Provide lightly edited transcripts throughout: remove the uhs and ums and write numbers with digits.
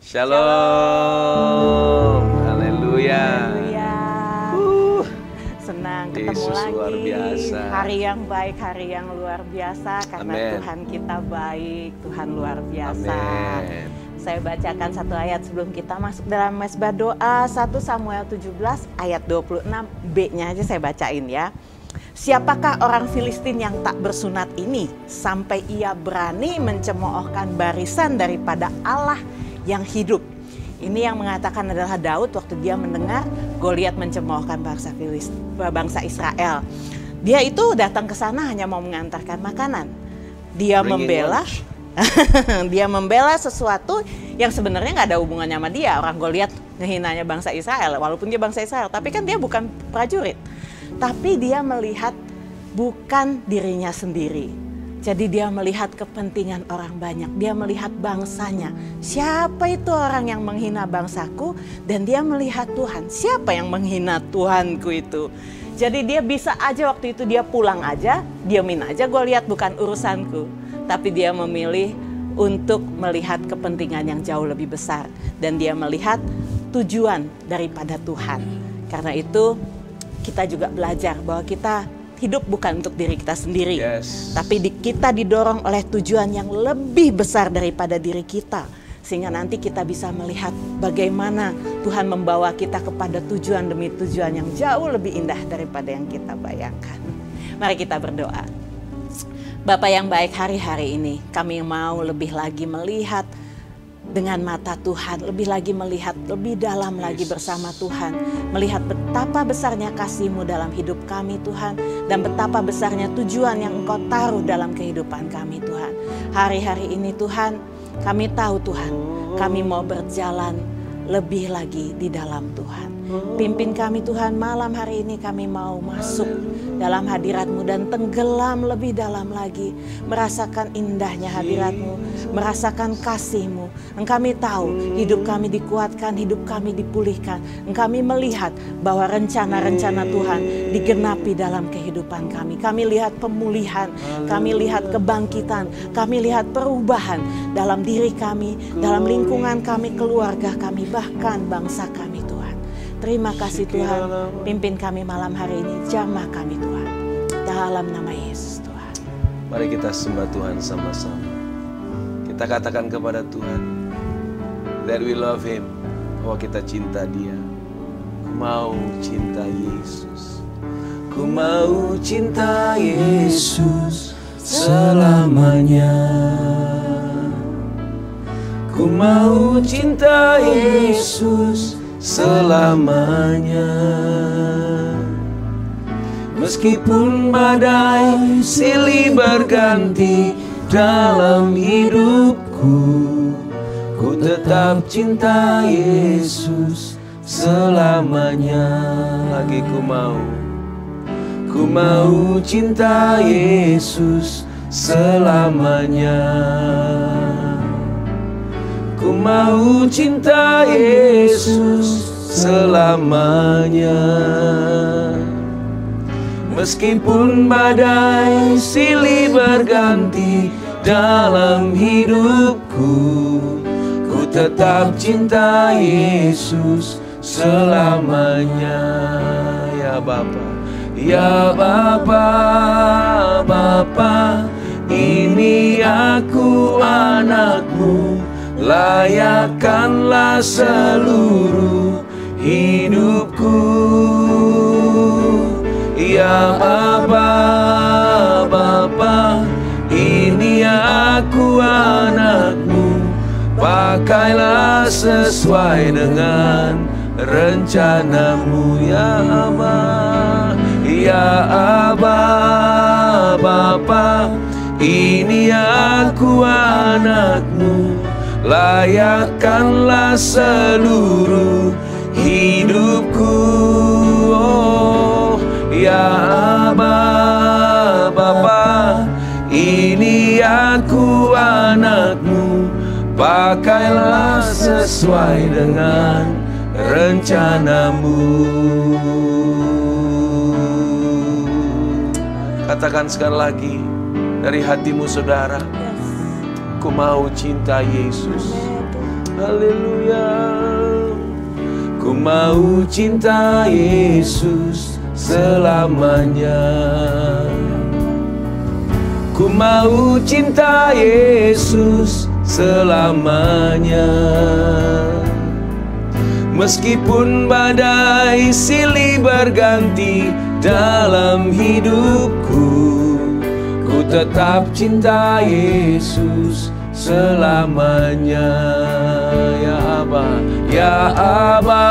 Shalom. Haleluya. Senang ketemu Yesus lagi. luar biasa. Hari yang baik, hari yang luar biasa. Karena Amen. Tuhan kita baik, Tuhan luar biasa. Amen. Saya bacakan satu ayat sebelum kita masuk dalam mesbah doa. 1 Samuel 17 ayat 26 B-nya aja saya bacain ya. Siapakah orang Filistin yang tak bersunat ini sampai ia berani mencemoohkan barisan daripada Allah yang hidup? Ini yang mengatakan adalah Daud waktu dia mendengar Goliat mencemoohkan bangsa Israel. Dia itu datang ke sana hanya mau mengantarkan makanan. Dia membela dia membela sesuatu yang sebenarnya nggak ada hubungannya sama dia. Orang Goliat ngehinanya bangsa Israel, walaupun dia bangsa Israel, tapi kan dia bukan prajurit. Tapi dia melihat bukan dirinya sendiri. Jadi dia melihat kepentingan orang banyak. Dia melihat bangsanya. Siapa itu orang yang menghina bangsaku? Dan dia melihat Tuhan. Siapa yang menghina Tuhanku itu? Jadi dia bisa aja waktu itu dia pulang aja. Diamin aja, gue lihat bukan urusanku. Tapi dia memilih untuk melihat kepentingan yang jauh lebih besar. Dan dia melihat tujuan daripada Tuhan. Karena itu kita juga belajar bahwa kita hidup bukan untuk diri kita sendiri. Tapi kita didorong oleh tujuan yang lebih besar daripada diri kita. Sehingga nanti kita bisa melihat bagaimana Tuhan membawa kita kepada tujuan demi tujuan yang jauh lebih indah daripada yang kita bayangkan. Mari kita berdoa. Bapa yang baik, hari-hari ini kami mau lebih lagi melihat dengan mata Tuhan, lebih lagi melihat lebih dalam lagi bersama Tuhan. Melihat betapa besarnya kasih-Mu dalam hidup kami Tuhan. Dan betapa besarnya tujuan yang Engkau taruh dalam kehidupan kami Tuhan. Hari-hari ini Tuhan, kami tahu Tuhan, kami mau berjalan lebih lagi di dalam Tuhan. Pimpin kami Tuhan, malam hari ini kami mau masuk dalam hadirat-Mu dan tenggelam lebih dalam lagi. Merasakan indahnya hadirat-Mu, merasakan kasih-Mu. Kami tahu hidup kami dikuatkan, hidup kami dipulihkan. Kami melihat bahwa rencana-rencana Tuhan digenapi dalam kehidupan kami. Kami lihat pemulihan, kami lihat kebangkitan, kami lihat perubahan dalam diri kami, dalam lingkungan kami, keluarga kami, bahkan bangsa kami Tuhan. Terima kasih Tuhan, pimpin kami malam hari ini, jamah kami Tuhan. Dalam nama Yesus Tuhan. Mari kita sembah Tuhan sama-sama. Kita katakan kepada Tuhan that we love Him, bahwa kita cinta Dia. Ku mau cinta Yesus, ku mau cinta Yesus selamanya. Ku mau cinta Yesus selamanya. Meskipun badai silih berganti dalam hidupku, ku tetap cinta Yesus selamanya. Lagi ku mau cinta Yesus selamanya. Ku mau cinta Yesus selamanya. Meskipun badai silih berganti dalam hidupku, ku tetap cinta Yesus selamanya. Ya Bapa, ya Bapa, Bapa, ini aku anakmu. Layakkanlah seluruh hidupku. Ya Bapa, Bapa, ini aku anakmu. Pakailah sesuai dengan rencanamu. Ya Aba, ya Aba, Bapa, ini aku anakmu. Layakkanlah seluruh hidupku. Oh, ya Aba, Bapa, ini aku anakmu. Pakailah sesuai dengan rencanamu. Katakan sekali lagi dari hatimu saudara. Ku mau cinta Yesus. Haleluya. Ku mau cinta Yesus selamanya. Ku mau cinta Yesus selamanya. Meskipun badai silih berganti dalam hidupku, ku tetap cinta Yesus selamanya. Ya Aba, ya Aba,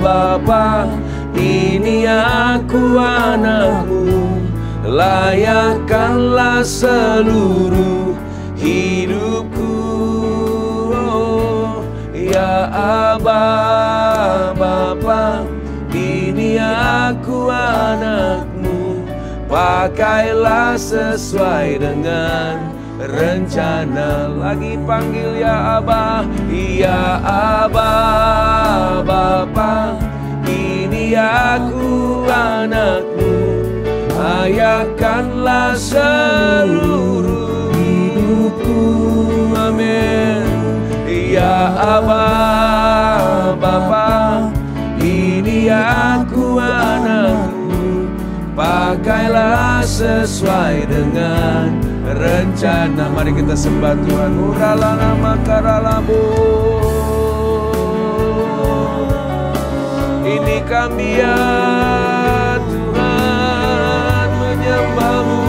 Bapa, ini aku anakmu, layakkanlah seluruh hidupku. Ya Aba, Bapa, ini aku anakmu, pakailah sesuai dengan rencana. Lagi panggil ya Aba, ya Aba, Bapa, ini aku anakmu, layakkanlah seluruh hidupku. Amin. Ya Aba, Bapa, ini aku anakmu, pakailah sesuai dengan rencana. Mari kita sembah Tuhan. Uralana makaralabu. Ini kami ya Tuhan, menyembahmu,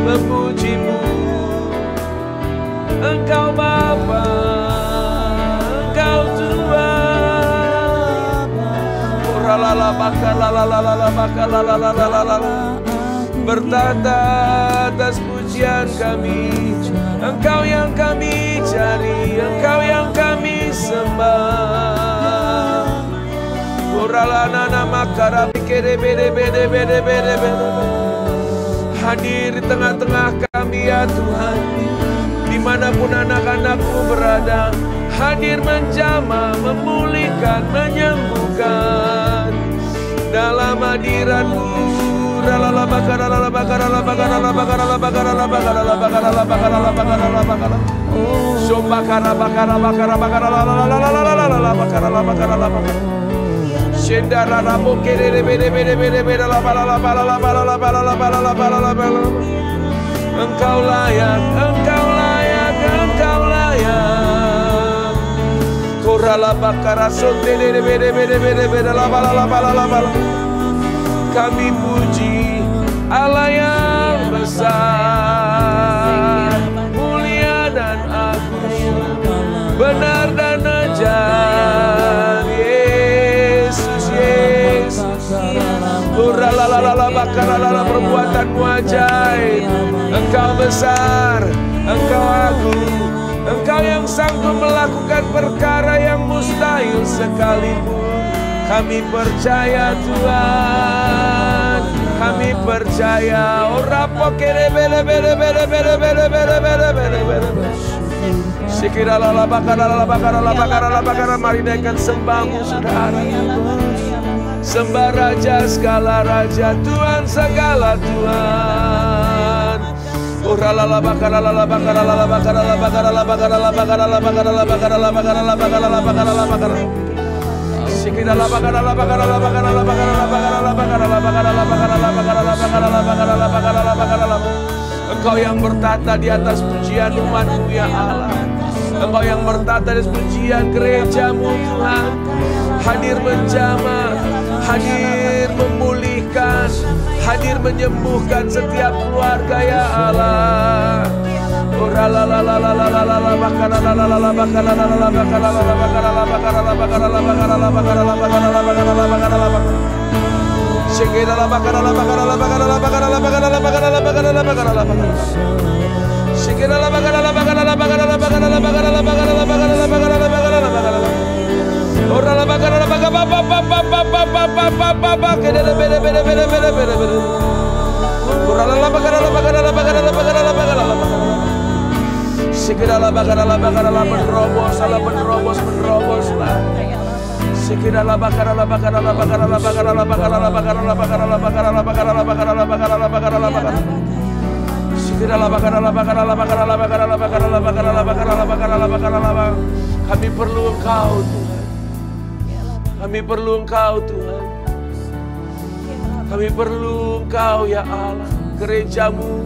memujimu. Engkau Bapa, Engkau Tuhan. Uralala bakalalala bakalalala, bertata atas pujian kami. Engkau yang kami cari, Engkau yang kami sembah. Uralana makara bikere bede bede bede bede bede. Hadir di tengah-tengah kami ya Tuhan, dimanapun anak-anakmu berada. Hadir menjamah, memulihkan, menyembuhkan dalam hadirat-Mu. Ralala bakara la bakara la bakara la bakara la bakara la bakara la bakara la bakara la bakara la bakara. Sombakara bakara bakara bakara la la la la la la la la bakara la bakara la bakara. Sendara la bokere bede bede bede bede la bala la bala la bala la bala la bala la bala la bala. Engkau layak, Engkau layak, Engkau layak. Korala bakara sonde bede bede bede bede la bala la bala la bala. Kami puji Allah yang besar, mulia dan agung, benar dan ajaib. Yesus, Yesus. Uralalalala bakalala, perbuatanmu ajaib. Engkau besar, Engkau agung, Engkau yang sanggup melakukan perkara yang mustahil sekalipun. Kami percaya Tuhan, kami percaya. Orapo kere bele bele bele bele bele bele bele bele bele. Sekiranya la bakara. Mari naikkan sembahmu saudara. Sembah Raja segala Raja, Tuhan segala Tuhan. Urala bakara. Engkau yang bertata di atas pujian umat-Mu ya Allah. Engkau yang bertata di atas pujian gereja-Mu Tuhan. Hadir menjamah, hadir memulihkan, hadir menyembuhkan setiap keluarga ya Allah. Kami perlu Engkau Tuhan. Kami perlu Engkau Tuhan. Kami perlu Engkau ya Allah. Gerejamu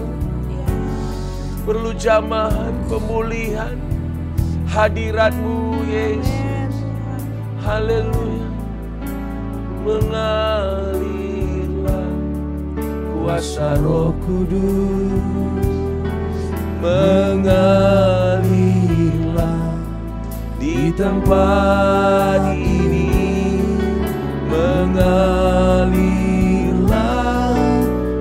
perlu jamahan, pemulihan, hadirat-Mu Yesus. Haleluya. Mengalirlah kuasa Roh Kudus. Mengalirlah di tempat ini. Mengalirlah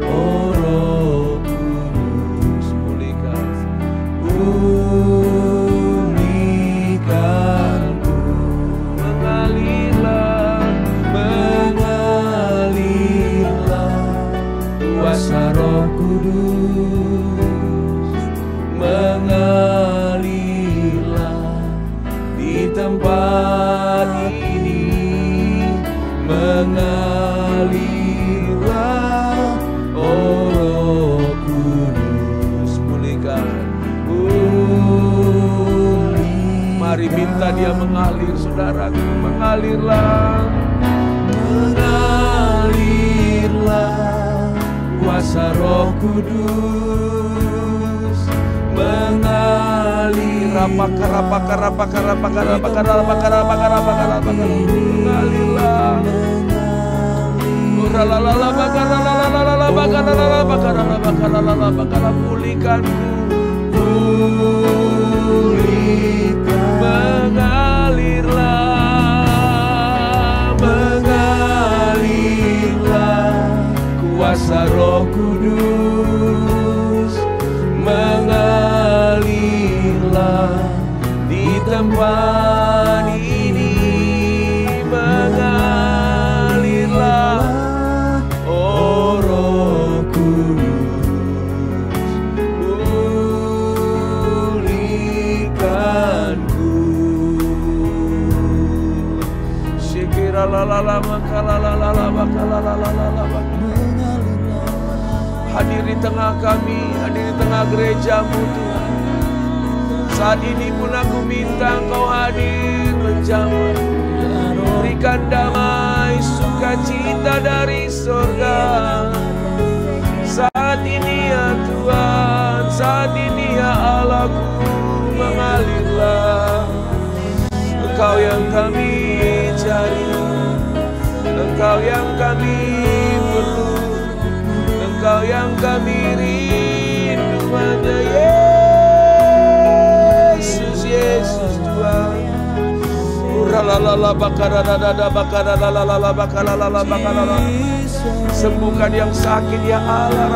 oh Roh Kudus. Pulihkanku. Mengalirlah kuasa Roh Kudus. Mengalirlah di tempat ini. Mengalirlah oh Roh Kudus. Mari minta Dia mengalir, saudaraku. Mengalirlah. Mengalirlah kuasa Roh Kudus. Mengalir. Mengalirlah. Pulihkanku. Mengalirlah kuasa Roh Kudus. Mengalirlah di tempat ini. Mengalirlah oh Roh Kudus. Pulihkanku. Hadir di tengah kami, hadir di tengah gereja-Mu Tuhan. Saat ini pun aku minta Engkau hadir menjamah. Berikan damai, sukacita dari surga. Saat ini ya Tuhan, saat ini ya Allahku, mengalirlah. Engkau yang kami cari, Engkau yang kami perlu, Engkau yang kami rindu hanya Yesus, Yesus Tuhan. Sembuhkan yang sakit ya Allah.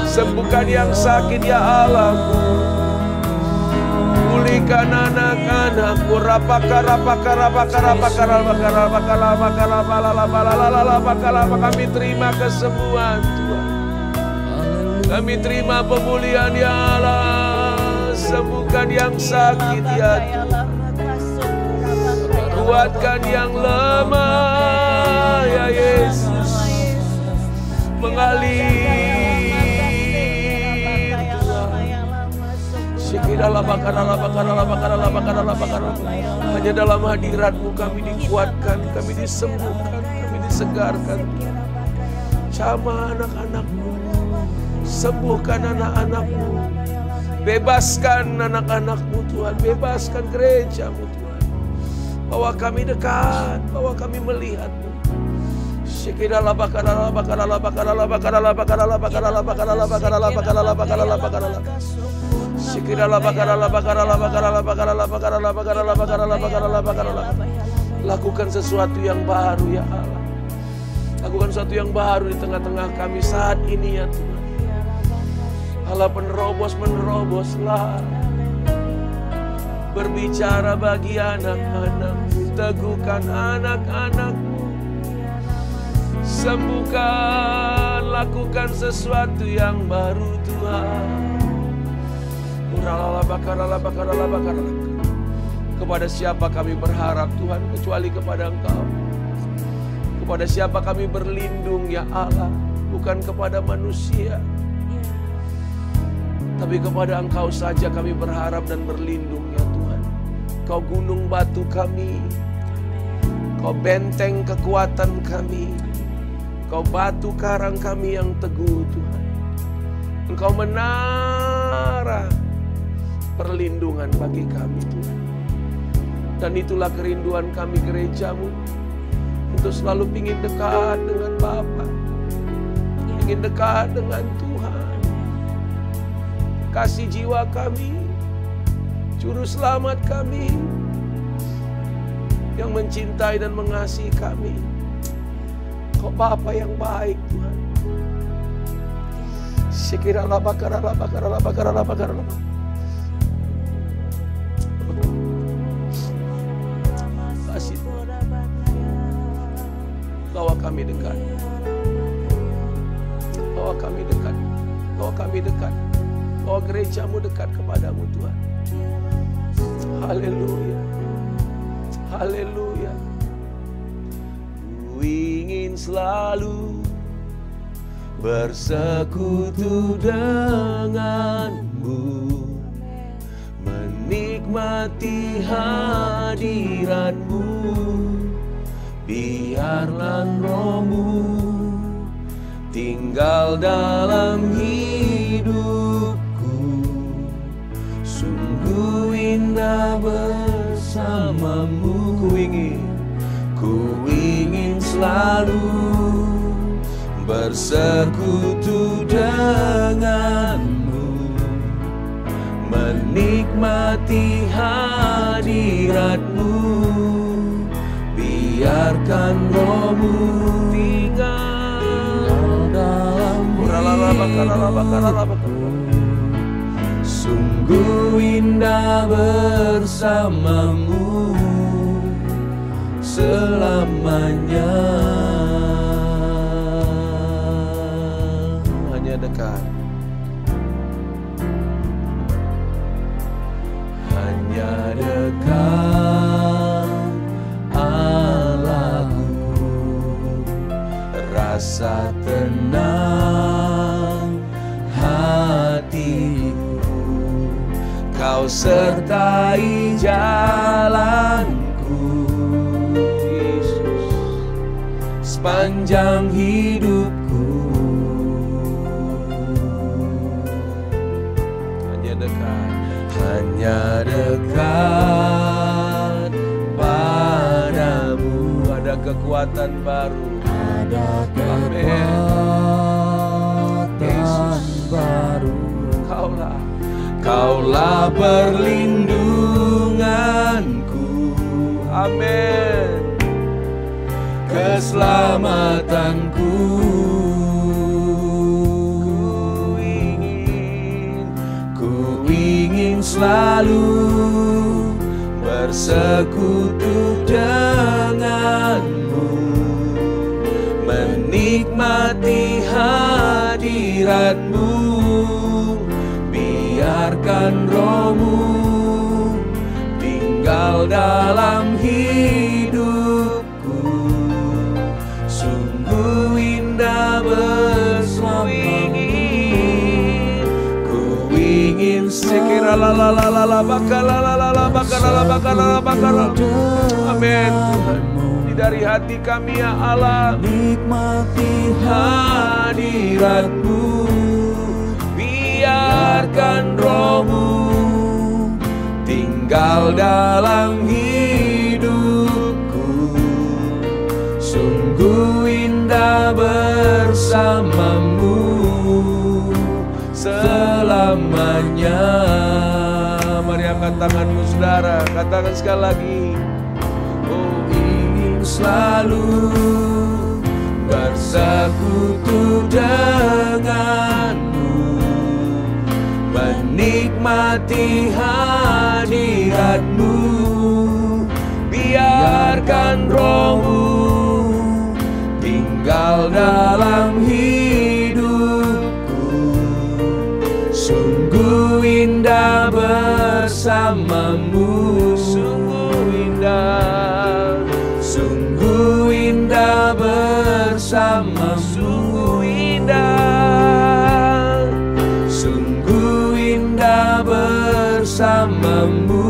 Sembuhkan yang sakit ya Allah. Pulihkan anak-anakku. Kami terima kesembuhan Tuhan. Kami terima pemulihan ya Allah. Sembuhkan yang sakit ya Tuhan. Kuatkan yang lemah ya Yesus. Mengalir hanya dalam hadirat-Mu kami dikuatkan, kami disembuhkan, kami disegarkan. Jamah anak-anak-Mu, sembuhkan anak-anak-Mu, bebaskan anak-anak-Mu Tuhan, bebaskan gereja-Mu Tuhan. Bahwa kami dekat, bahwa kami melihat-Mu. Lakukan sesuatu yang baru ya Allah. Lakukan sesuatu yang baru di tengah-tengah kami saat ini ya Tuhan. Allah meneroboslah. Berbicara bagi anak-anak-Mu, teguhkan anak-anak-Mu. Sembuhkan, lakukan sesuatu yang baru Tuhan. Kepada siapa kami berharap Tuhan kecuali kepada Engkau? Kepada siapa kami berlindung ya Allah? bukan kepada manusia, tapi kepada Engkau saja kami berharap dan berlindung ya Tuhan. Kau gunung batu kami, Kau benteng kekuatan kami, Kau batu karang kami yang teguh Tuhan. Engkau menara perlindungan bagi kami Tuhan. Dan itulah kerinduan kami gereja-Mu, untuk selalu ingin dekat dengan Bapa, ingin dekat dengan Tuhan. Kasih jiwa kami, Juru Selamat kami, yang mencintai dan mengasihi kami. Kau Bapa yang baik Tuhan. Sekiranya bakar. Kasih bawa kami dekat, bawa kami dekat, bawa kami dekat, bawa gereja-Mu dekat kepadamu Tuhan. Haleluya, haleluya. Ku ingin selalu bersekutu denganmu, menikmati hadiratmu. Biarlah Roh-Mu tinggal dalam hidupku. Sungguh indah bersamamu. Ku ingin selalu bersekutu denganmu, menikmati hadiratmu. Biarkan Roh-Mu tinggal dalam hidupku. Sungguh indah bersamamu selamanya. Hanya dekat, hanya dekat Allahku, rasa tenang hatiku. Kau sertai jalanku, Yesus, sepanjang hidupku. Hanya dekat padamu. Ada kekuatan baru, ada kekuatan baru. Kaulah perlindunganku, amin, keselamatanku. Ku ingin selalu bersekutu denganmu, menikmati hadiratmu. Biarkan Roh-Mu tinggal dalam hidupku. Sungguh indah bersamamu. Ku ingin sekiranya amin Tuhan, dari hati kami ya Allah, nikmati hadiratmu. Biarkan Roh-Mu tinggal dalam hidupku. Sungguh indah bersamamu selamanya. Mari angkat tanganmu saudara, katakan sekali lagi. Oh, ingin selalu bersekutu denganmu, menikmati hadiratmu. Biarkan Roh-Mu tinggal dalam hidupku. Sungguh indah bersamamu. Sungguh indah bersamamu. Sungguh bersamamu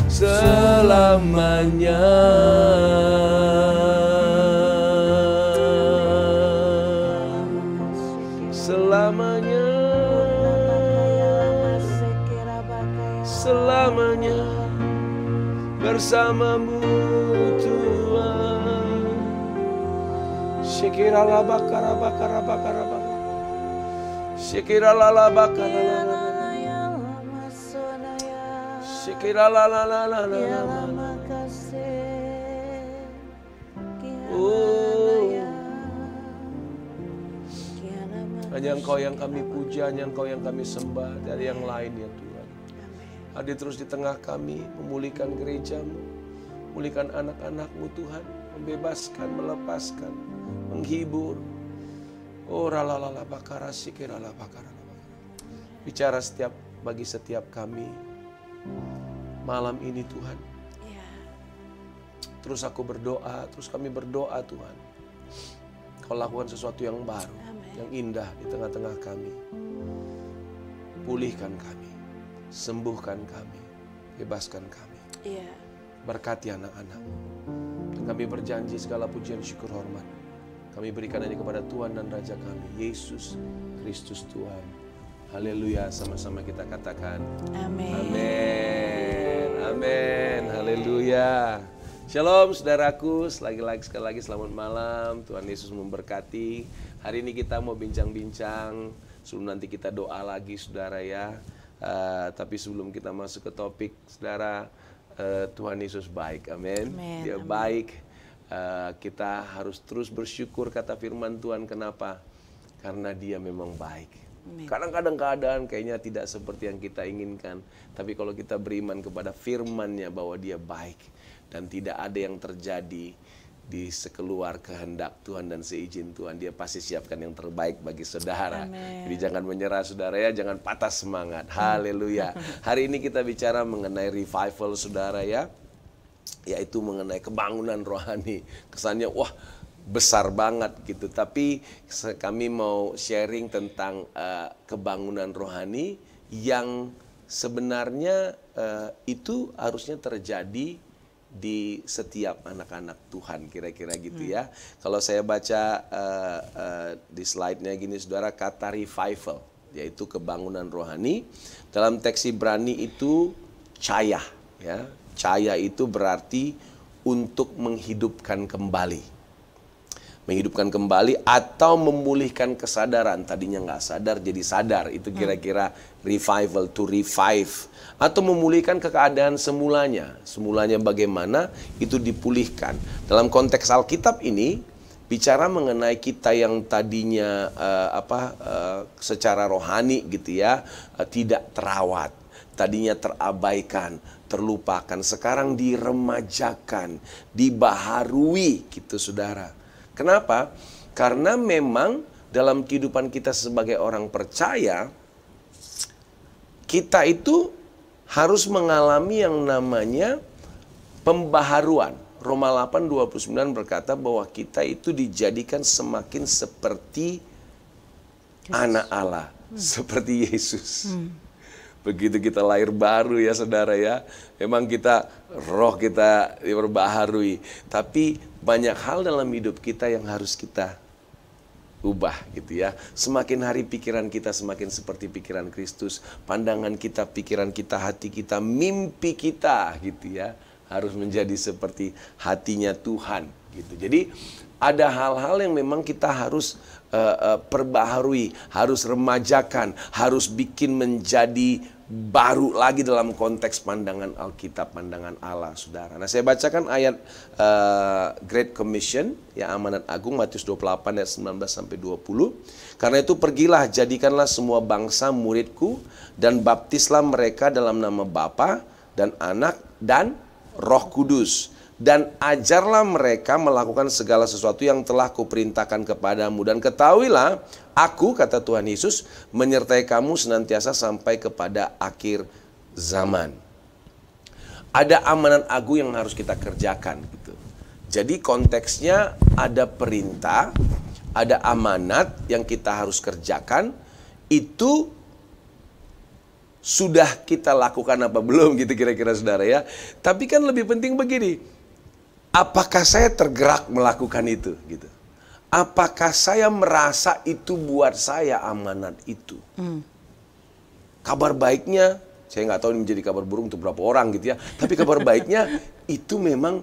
selamanya. Selamanya, selamanya bersamamu Tuhan. Syekirala bakara bakara bakara bakara. Syekirala la bakara la la. Syekirala la la la la la. Hanya Engkau yang kami puja, hanya Engkau yang kami sembah, dari yang lain ya Tuhan. Hadir terus di tengah kami, memulihkan gerejamu, memulihkan anak-anak-Mu Tuhan, membebaskan, melepaskan, menghibur. Oh ralalala bakara sikirala bakara. Bicara bagi setiap kami malam ini Tuhan. Terus aku berdoa, terus kami berdoa Tuhan. Kau lakukan sesuatu yang baru, yang indah di tengah-tengah kami. Pulihkan kami, sembuhkan kami, bebaskan kami. Berkati anak-anak. Dan kami berjanji segala pujian syukur hormat kami berikan hanya kepada Tuhan dan Raja kami, Yesus Kristus Tuhan. Haleluya, sama-sama kita katakan. Amin. Amin. Amin. Haleluya. Shalom saudaraku, sekali lagi selamat malam. Tuhan Yesus memberkati. Hari ini kita mau bincang-bincang, sebelum nanti kita doa lagi saudara ya. Tapi sebelum kita masuk ke topik saudara, Tuhan Yesus baik, amin. Dia baik, kita harus terus bersyukur kata firman Tuhan. Kenapa? Karena dia memang baik. Kadang-kadang keadaan kayaknya tidak seperti yang kita inginkan, tapi kalau kita beriman kepada firman-Nya bahwa dia baik, dan tidak ada yang terjadi di sekeluar kehendak Tuhan dan seizin Tuhan, dia pasti siapkan yang terbaik bagi saudara. Amen. Jadi jangan menyerah saudara ya, jangan patah semangat. Haleluya. Hari ini kita bicara mengenai revival saudara ya, yaitu mengenai kebangunan rohani. Kesannya wah besar banget gitu, tapi kami mau sharing tentang kebangunan rohani yang sebenarnya itu harusnya terjadi di setiap anak-anak Tuhan, kira-kira gitu ya. Kalau saya baca di slide-nya gini saudara, kata revival yaitu kebangunan rohani dalam teks Ibrani itu caya ya. Caya itu berarti untuk menghidupkan kembali. Menghidupkan kembali atau memulihkan kesadaran. Tadinya nggak sadar jadi sadar, itu kira-kira revival, to revive. Atau memulihkan ke keadaan semulanya. Semulanya bagaimana, itu dipulihkan. Dalam konteks Alkitab ini, bicara mengenai kita yang tadinya secara rohani gitu ya, tidak terawat. Tadinya terabaikan, terlupakan. Sekarang diremajakan, dibaharui gitu saudara. Kenapa? Karena memang dalam kehidupan kita sebagai orang percaya, kita itu harus mengalami yang namanya pembaharuan. Roma 8:29 berkata bahwa kita itu dijadikan semakin seperti anak Allah, seperti Yesus. Begitu kita lahir baru ya saudara ya, memang roh kita diperbaharui. Tapi banyak hal dalam hidup kita yang harus kita ubah gitu ya. Semakin hari pikiran kita semakin seperti pikiran Kristus. Pandangan kita, pikiran kita, hati kita, mimpi kita gitu ya, harus menjadi seperti hatinya Tuhan gitu. Jadi ada hal-hal yang memang kita harus perbaharui, harus remajakan, harus bikin menjadi baru lagi dalam konteks pandangan Alkitab, pandangan Allah, saudara. Nah, saya bacakan ayat Great Commission, ya amanat agung, Matius 28 ayat 19 sampai 20. Karena itu pergilah, jadikanlah semua bangsa muridku dan baptislah mereka dalam nama Bapa dan Anak dan Roh Kudus. Dan ajarlah mereka melakukan segala sesuatu yang telah kuperintahkan kepadamu. Dan ketahuilah, aku, kata Tuhan Yesus, menyertai kamu senantiasa sampai kepada akhir zaman. Ada amanat agung yang harus kita kerjakan gitu. Jadi konteksnya ada perintah, ada amanat yang kita harus kerjakan, itu sudah kita lakukan apa belum gitu kira-kira saudara ya. Tapi kan lebih penting begini, apakah saya tergerak melakukan itu gitu? Apakah saya merasa itu buat saya amanat itu? Kabar baiknya, saya nggak tahu ini menjadi kabar burung untuk berapa orang gitu ya. Tapi kabar baiknya itu memang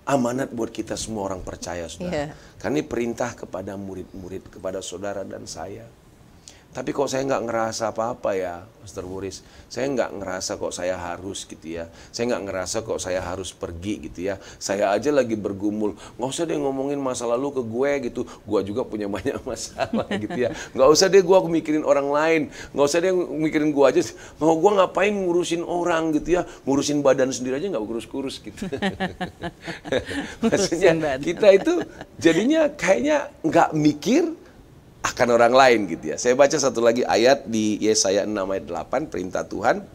amanat buat kita semua orang percaya saudara. Karena ini perintah kepada murid-murid, kepada saudara dan saya. Tapi kok saya nggak ngerasa apa-apa ya, Pastor Boris. Saya nggak ngerasa kok saya harus gitu ya. Saya nggak ngerasa kok saya harus pergi gitu ya. Saya aja lagi bergumul. Nggak usah deh ngomongin masa lalu ke gue gitu. Gue juga punya banyak masalah gitu ya. Nggak usah deh gue mikirin orang lain. Nggak usah deh mikirin gue aja. Mau gue ngapain ngurusin orang gitu ya. Ngurusin badan sendiri aja nggak kurus-kurus gitu. Maksudnya kita itu jadinya kayaknya nggak mikir akan orang lain gitu ya. Saya baca satu lagi ayat di Yesaya 6 ayat 8, perintah Tuhan.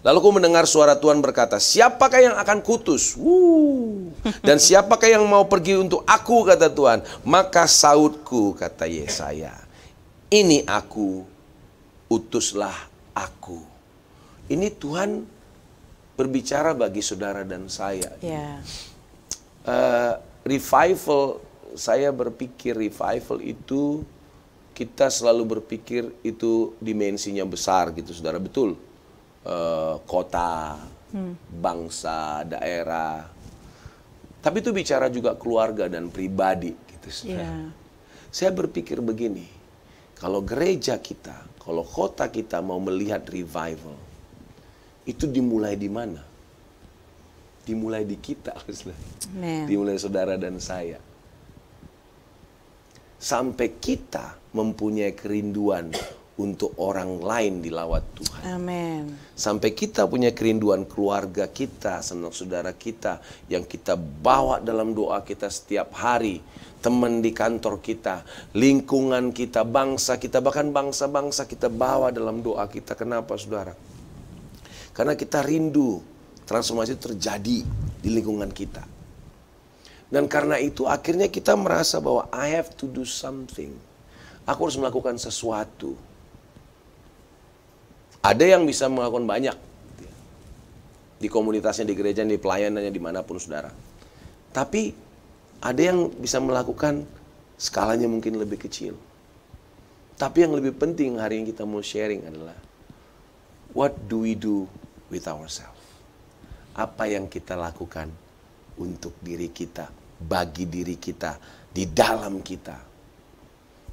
Lalu aku mendengar suara Tuhan berkata, siapakah yang akan kutus? Dan siapakah yang mau pergi untuk aku, kata Tuhan. Maka sautku, kata Yesaya, ini aku, utuslah aku. Ini Tuhan berbicara bagi saudara dan saya. Revival, saya berpikir revival itu, kita selalu berpikir itu dimensinya besar gitu saudara, betul. Kota, bangsa, daerah. Tapi itu bicara juga keluarga dan pribadi gitu saudara. Saya berpikir begini, kalau gereja kita, kalau kota kita mau melihat revival, itu dimulai di mana? Dimulai di kita, dimulai saudara dan saya. Sampai kita mempunyai kerinduan untuk orang lain dilawat Tuhan. Amin. Sampai kita punya kerinduan keluarga kita, sanak saudara kita, yang kita bawa dalam doa kita setiap hari. Teman di kantor kita, lingkungan kita, bangsa kita, bahkan bangsa-bangsa kita bawa dalam doa kita. Kenapa saudara? Karena kita rindu transformasi terjadi di lingkungan kita. Dan karena itu akhirnya kita merasa bahwa I have to do something. Aku harus melakukan sesuatu. Ada yang bisa melakukan banyak. Di komunitasnya, di gereja, di pelayanannya, dimanapun saudara. Tapi ada yang bisa melakukan skalanya mungkin lebih kecil. Tapi yang lebih penting hari ini kita mau sharing adalah, what do we do with ourselves? Apa yang kita lakukan untuk diri kita, bagi diri kita, di dalam kita.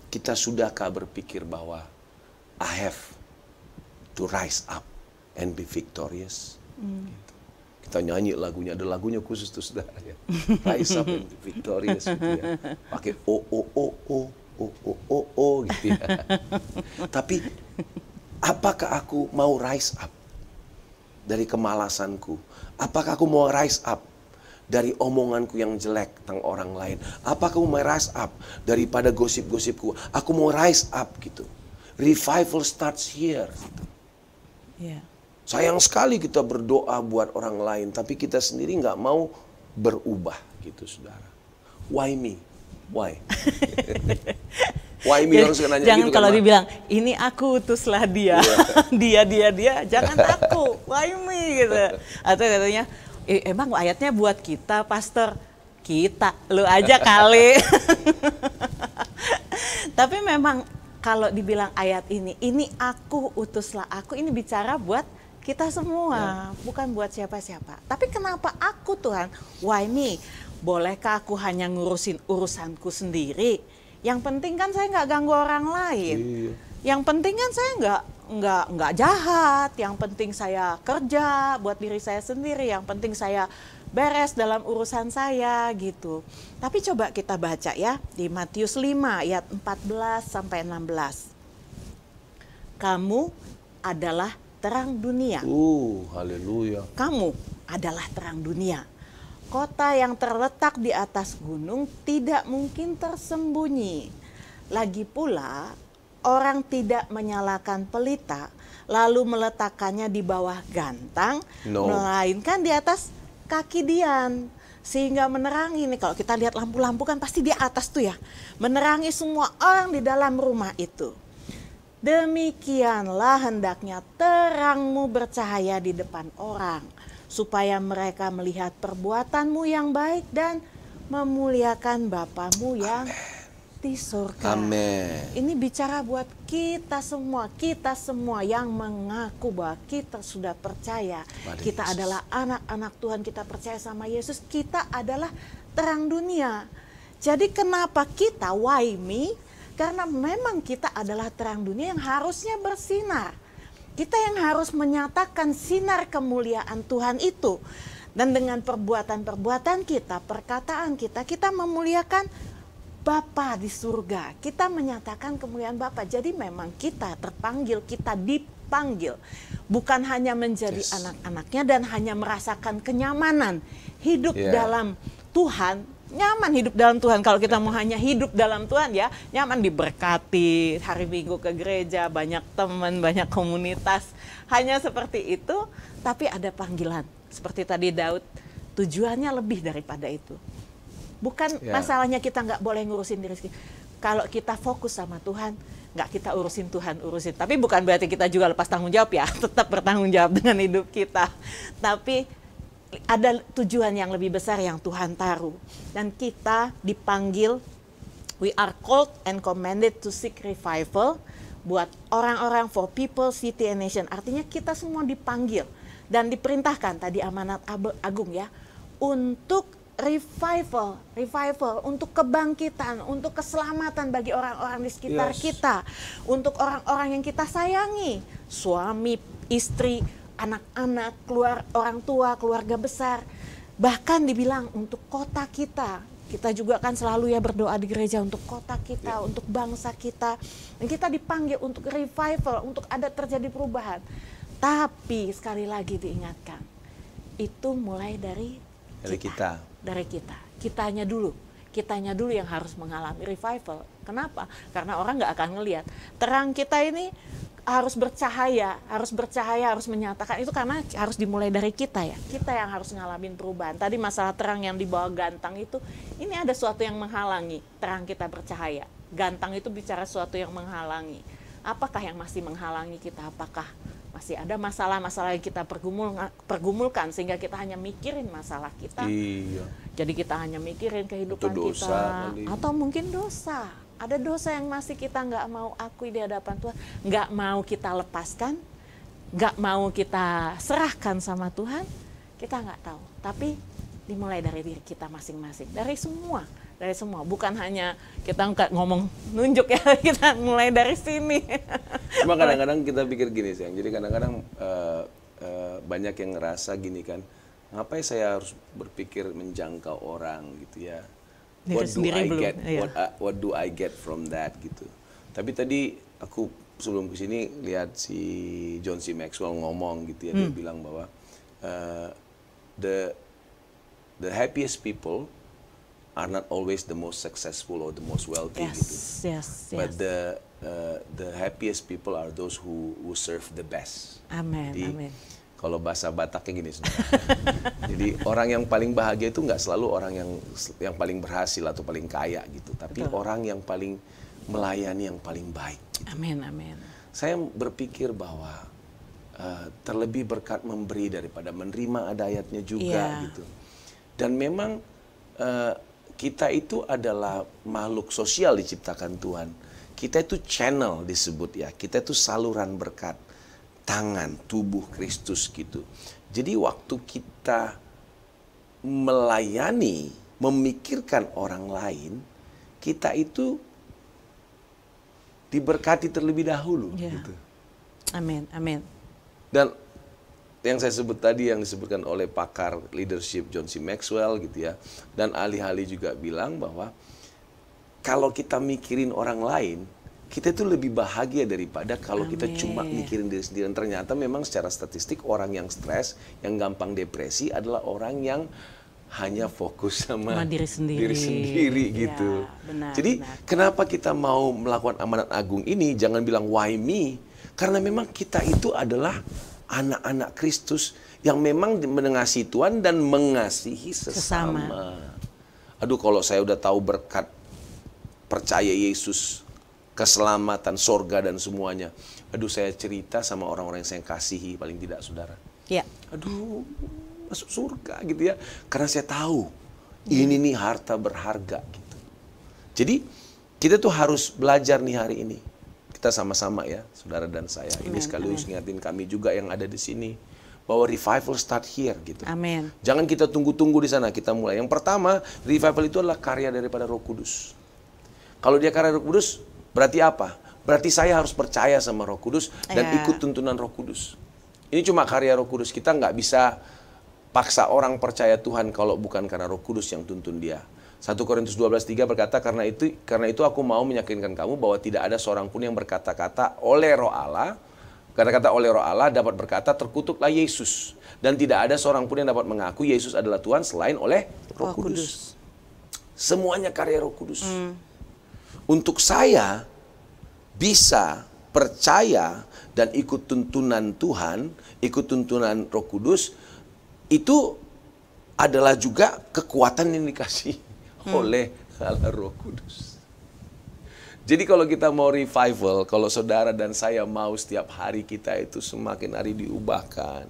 Kita sudahkah berpikir bahwa I have to rise up and be victorious? Gitu. Kita nyanyi lagunya, ada lagunya khusus tuh saudara ya. Rise up and be victorious gitu ya. Pakai gitu ya. Tapi apakah aku mau rise up dari kemalasanku? Apakah aku mau rise up dari omonganku yang jelek tentang orang lain? Apakah aku mau rise up daripada gosip-gosipku? Aku mau rise up gitu. Revival starts here. Gitu. Sayang sekali kita berdoa buat orang lain, tapi kita sendiri nggak mau berubah gitu saudara. Why me? Why? Why me harus nanya jangan gitu kalau kan, dibilang ini aku utuslah dia, dia, jangan aku, why me gitu. Atau katanya, emang ayatnya buat kita, pastor, kita, lu aja kali. Tapi memang kalau dibilang ayat ini aku utuslah aku, ini bicara buat kita semua, bukan buat siapa-siapa. Tapi kenapa aku Tuhan? Why me? Bolehkah aku hanya ngurusin urusanku sendiri? Yang penting kan saya nggak ganggu orang lain. Yang penting kan saya nggak jahat. Yang penting saya kerja buat diri saya sendiri. Yang penting saya beres dalam urusan saya gitu. Tapi coba kita baca ya di Matius 5 ayat 14 sampai 16. Kamu adalah terang dunia. Haleluya. Kamu adalah terang dunia. Kota yang terletak di atas gunung tidak mungkin tersembunyi. Lagi pula, orang tidak menyalakan pelita lalu meletakkannya di bawah gantang, melainkan di atas kaki dian, sehingga menerangi nih, kalau kita lihat lampu-lampu kan pasti di atas tuh ya, menerangi semua orang di dalam rumah itu. Demikianlah hendaknya terangmu bercahaya di depan orang, supaya mereka melihat perbuatanmu yang baik dan memuliakan Bapamu yang di surga. Amin. Ini bicara buat kita semua yang mengaku bahwa kita sudah percaya. Kita adalah anak-anak Tuhan, kita percaya sama Yesus, kita adalah terang dunia. Jadi kenapa kita, why me? Karena memang kita adalah terang dunia yang harusnya bersinar. Kita yang harus menyatakan sinar kemuliaan Tuhan itu. Dan dengan perbuatan-perbuatan kita, perkataan kita, kita memuliakan Bapa di surga. Kita menyatakan kemuliaan Bapa. Jadi memang kita terpanggil, kita dipanggil. Bukan hanya menjadi anak-anaknya dan hanya merasakan kenyamanan hidup dalam Tuhan. Nyaman hidup dalam Tuhan. Kalau kita mau hanya hidup dalam Tuhan ya, nyaman diberkati, hari Minggu ke gereja, banyak teman, banyak komunitas. Hanya seperti itu, tapi ada panggilan. Seperti tadi Daud, tujuannya lebih daripada itu. Bukan masalahnya kita nggak boleh ngurusin diri sendiri. Kalau kita fokus sama Tuhan, nggak kita urusin Tuhan urusin. Tapi bukan berarti kita juga lepas tanggung jawab ya, tetap bertanggung jawab dengan hidup kita. Tapi ada tujuan yang lebih besar yang Tuhan taruh. Dan kita dipanggil, we are called and commanded to seek revival, buat orang-orang, for people, city and nation. Artinya kita semua dipanggil dan diperintahkan, tadi amanat agung ya, untuk revival, untuk kebangkitan, untuk keselamatan bagi orang-orang di sekitar kita, untuk orang-orang yang kita sayangi, suami, istri, anak-anak, orang tua, keluarga besar. Bahkan dibilang untuk kota kita. Kita juga kan selalu ya berdoa di gereja untuk kota kita, untuk bangsa kita. Dan kita dipanggil untuk revival, untuk ada terjadi perubahan. Tapi sekali lagi diingatkan, itu mulai dari kita. Dari kita. Kitanya dulu yang harus mengalami revival. Kenapa? Karena orang nggak akan ngelihat. Terang kita ini harus bercahaya, harus menyatakan itu, karena harus dimulai dari kita ya. Kita yang harus ngalamin perubahan. Tadi masalah terang yang dibawa gantang itu, ini ada sesuatu yang menghalangi terang kita bercahaya. Gantang itu bicara sesuatu yang menghalangi. Apakah yang masih menghalangi kita? Apakah masih ada masalah-masalah yang kita pergumulkan sehingga kita hanya mikirin masalah kita? Iya. Jadi kita hanya mikirin kehidupan dosa, kita, kali. atau mungkin dosa. Ada dosa yang masih kita nggak mau akui di hadapan Tuhan, nggak mau kita lepaskan, nggak mau kita serahkan sama Tuhan, kita nggak tahu. Tapi dimulai dari diri kita masing-masing, dari semua, bukan hanya kita ngomong nunjuk ya, kita mulai dari sini. Cuma kadang-kadang kita pikir gini sayang, jadi kadang-kadang banyak yang ngerasa gini kan, ngapain saya harus berpikir menjangkau orang gitu ya. What do I get from that gitu. Tapi tadi aku sebelum kesini lihat si John C. Maxwell ngomong gitu ya, dia bilang bahwa the happiest people are not always the most successful or the most wealthy gitu. But the happiest people are those who serve the best. Amin. Amin. Kalau bahasa Bataknya gini sebenarnya. Jadi orang yang paling bahagia itu nggak selalu orang yang paling berhasil atau paling kaya gitu, tapi orang yang paling melayani yang paling baik. Gitu. Amin. Saya berpikir bahwa terlebih berkat memberi daripada menerima, ada ayatnya juga gitu. Dan memang kita itu adalah makhluk sosial diciptakan Tuhan. Kita itu channel disebut ya. Kita itu saluran berkat. Tangan, tubuh Kristus gitu. Jadi waktu kita melayani, memikirkan orang lain, kita itu diberkati terlebih dahulu. Gitu. Amin. Dan yang saya sebut tadi, yang disebutkan oleh pakar leadership John C. Maxwell gitu ya, dan ahli-ahli juga bilang bahwa kalau kita mikirin orang lain, kita itu lebih bahagia daripada kalau kita cuma mikirin diri sendiri. Dan ternyata memang secara statistik orang yang stres, yang gampang depresi adalah orang yang hanya fokus sama diri sendiri gitu. Jadi kenapa kita mau melakukan amanat agung ini? Jangan bilang why me, karena memang kita itu adalah anak-anak Kristus yang memang mengasihi Tuhan dan mengasihi sesama. Aduh, kalau saya udah tahu berkat percaya Yesus, keselamatan, sorga dan semuanya. Aduh, saya cerita sama orang-orang yang saya kasihi, paling tidak saudara. Ya. Aduh, masuk surga gitu ya. Karena saya tahu ini nih harta berharga gitu. Jadi kita tuh harus belajar nih hari ini. Kita sama-sama ya, saudara dan saya. Ini sekaligus ngingatin kami juga yang ada di sini. Bahwa revival start here gitu. Amin. Jangan kita tunggu-tunggu di sana, kita mulai. Yang pertama, revival itu adalah karya daripada Roh Kudus. Kalau dia karya Roh Kudus, berarti apa? Berarti saya harus percaya sama Roh Kudus dan ikut tuntunan Roh Kudus. Ini cuma karya Roh Kudus. Kita nggak bisa paksa orang percaya Tuhan kalau bukan karena Roh Kudus yang tuntun dia. 1 Korintus 12:3 berkata, karena itu aku mau meyakinkan kamu bahwa tidak ada seorang pun yang berkata-kata oleh Roh Allah. Kata-kata oleh Roh Allah dapat berkata, terkutuklah Yesus. Dan tidak ada seorang pun yang dapat mengaku Yesus adalah Tuhan selain oleh Roh Kudus. Semuanya karya Roh Kudus. Untuk saya bisa percaya dan ikut tuntunan Tuhan, ikut tuntunan Roh Kudus, itu adalah juga kekuatan yang dikasih oleh Allah Roh Kudus. Jadi kalau kita mau revival, kalau saudara dan saya mau setiap hari kita itu semakin hari diubahkan.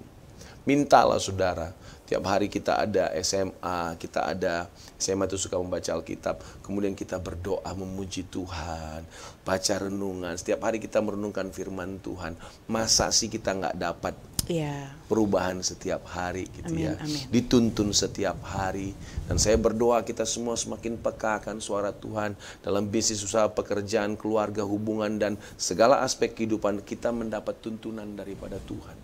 Mintalah saudara, tiap hari kita ada SMA, itu suka membaca Alkitab. Kemudian kita berdoa memuji Tuhan, baca renungan. Setiap hari kita merenungkan firman Tuhan. Masa sih kita nggak dapat perubahan setiap hari gitu ya. Dituntun setiap hari. Dan saya berdoa kita semua semakin peka akan suara Tuhan. Dalam bisnis, usaha, pekerjaan, keluarga, hubungan, dan segala aspek kehidupan kita mendapat tuntunan daripada Tuhan.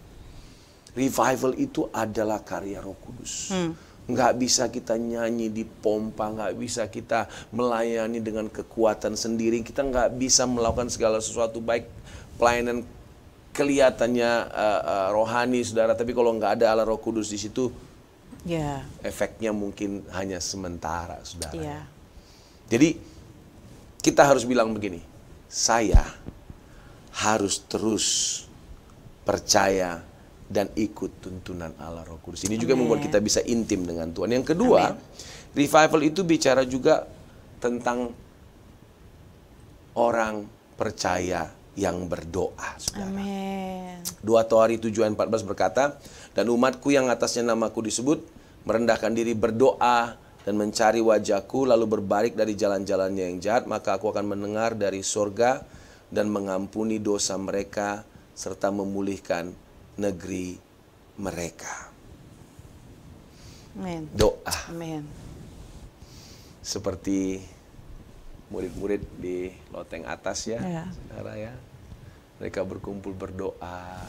Revival itu adalah karya Roh Kudus. Nggak bisa kita nyanyi di pompa, nggak bisa kita melayani dengan kekuatan sendiri. Kita nggak bisa melakukan segala sesuatu, baik pelayanan kelihatannya rohani, saudara, tapi kalau nggak ada Allah Roh Kudus di situ, efeknya mungkin hanya sementara, saudara. Jadi kita harus bilang begini, saya harus terus percaya dan ikut tuntunan Allah Roh Kudus. Ini juga membuat kita bisa intim dengan Tuhan. Yang kedua, revival itu bicara juga tentang orang percaya yang berdoa, saudara. 2 Toari 7:14 berkata, dan umatku yang atasnya namaku disebut, merendahkan diri berdoa dan mencari wajahku, lalu berbalik dari jalan-jalannya yang jahat, maka aku akan mendengar dari sorga dan mengampuni dosa mereka, serta memulihkan negeri mereka. Doa. Seperti murid-murid di loteng atas ya, saudara ya. Mereka berkumpul berdoa.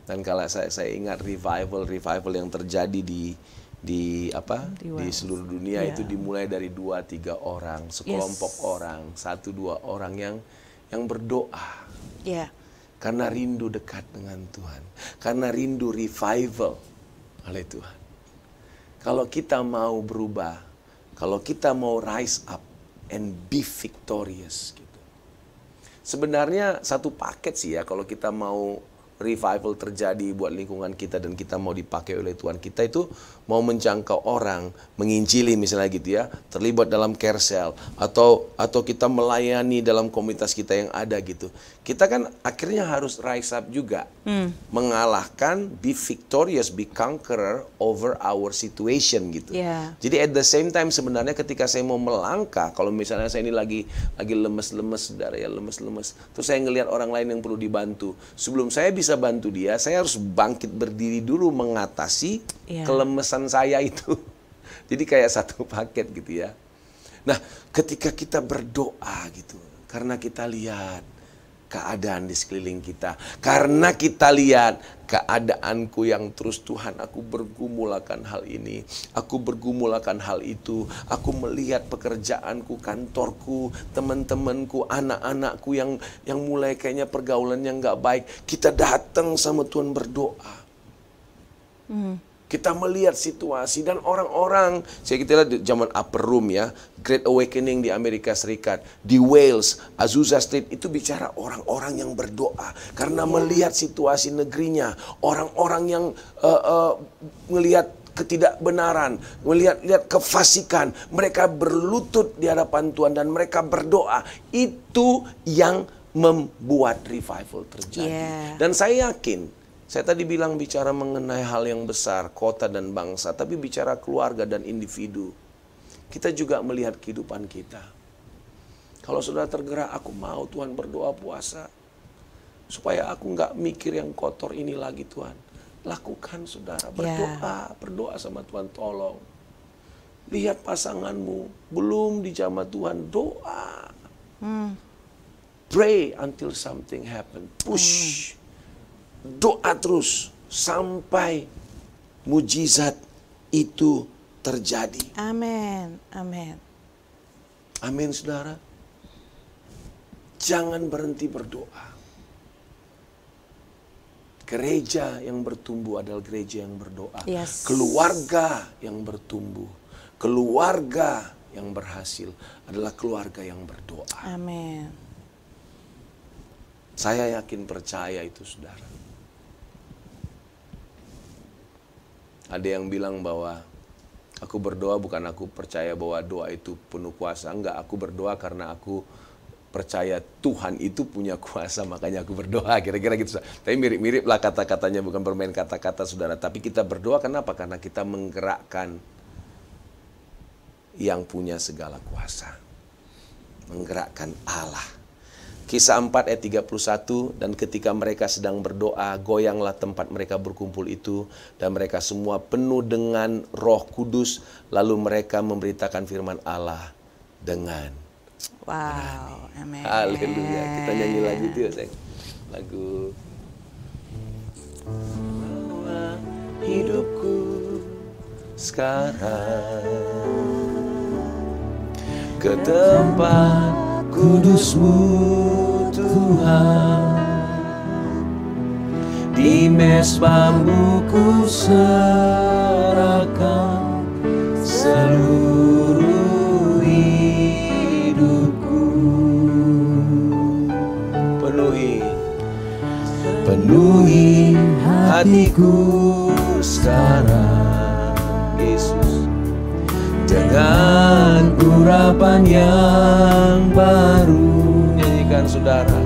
Dan kalau saya ingat revival yang terjadi di seluruh dunia itu dimulai dari 2-3 orang, sekelompok orang, 1-2 orang yang berdoa. Karena rindu dekat dengan Tuhan, karena rindu revival oleh Tuhan. Kalau kita mau berubah, kalau kita mau rise up and be victorious gitu. Sebenarnya satu paket sih ya, kalau kita mau revival terjadi buat lingkungan kita dan kita mau dipakai oleh Tuhan, kita itu mau menjangkau orang, menginjili misalnya gitu ya, terlibat dalam care cell, atau kita melayani dalam komunitas kita yang ada gitu. Kita kan akhirnya harus rise up juga, mengalahkan, be victorious, be conqueror over our situation gitu. Jadi at the same time sebenarnya ketika saya mau melangkah, kalau misalnya saya ini lagi lemes-lemes, saudara ya, lemes-lemes, terus saya ngelihat orang lain yang perlu dibantu, sebelum saya bisa bantu dia, saya harus bangkit berdiri dulu mengatasi kelemesan saya itu. Jadi kayak satu paket gitu ya. Nah, ketika kita berdoa gitu, karena kita lihat keadaan di sekeliling kita, karena kita lihat keadaanku yang terus, Tuhan, aku bergumul akan hal ini, aku bergumul akan hal itu, aku melihat pekerjaanku, kantorku, teman-temanku, anak-anakku yang mulai kayaknya pergaulannya nggak baik, kita datang sama Tuhan berdoa. Kita melihat situasi dan orang-orang, saya kita lihat di zaman Upper Room ya, Great Awakening di Amerika Serikat, di Wales, Azusa Street, itu bicara orang-orang yang berdoa. Karena melihat situasi negerinya, orang-orang yang melihat ketidakbenaran, melihat kefasikan, mereka berlutut di hadapan Tuhan dan mereka berdoa. Itu yang membuat revival terjadi. Dan saya yakin, saya tadi bilang bicara mengenai hal yang besar, kota dan bangsa, tapi bicara keluarga dan individu. Kita juga melihat kehidupan kita. Kalau saudara tergerak, aku mau Tuhan berdoa puasa. Supaya aku nggak mikir yang kotor ini lagi Tuhan. Lakukan saudara, berdoa sama Tuhan, tolong. Lihat pasanganmu, belum dijamah Tuhan, doa. Pray until something happen, push. Doa terus sampai mujizat itu terjadi. Amin, amin. Amin saudara. Jangan berhenti berdoa. Gereja yang bertumbuh adalah gereja yang berdoa. Keluarga yang bertumbuh, keluarga yang berhasil adalah keluarga yang berdoa. Amin. Saya yakin percaya itu saudara. Ada yang bilang bahwa aku berdoa bukan aku percaya bahwa doa itu penuh kuasa. Enggak, aku berdoa karena aku percaya Tuhan itu punya kuasa, makanya aku berdoa. Kira-kira gitu. Tapi mirip-mirip lah kata-katanya, bukan bermain kata-kata saudara. Tapi kita berdoa kenapa? Karena kita menggerakkan yang punya segala kuasa. Menggerakkan Allah. Kisah 4 ayat 31, dan ketika mereka sedang berdoa, goyanglah tempat mereka berkumpul itu, dan mereka semua penuh dengan Roh Kudus, lalu mereka memberitakan firman Allah dengan Amin. Haleluya. Kita nyanyi lagu itu ya, sayang. Lagu hidupku sekarang ke tempat kudus-Mu Tuhan, di mezbah-Mu ku serahkan seluruh hidupku. Penuhi hatiku sekarang, Yesus, dengan urapan yang baru. Nyanyikan saudara.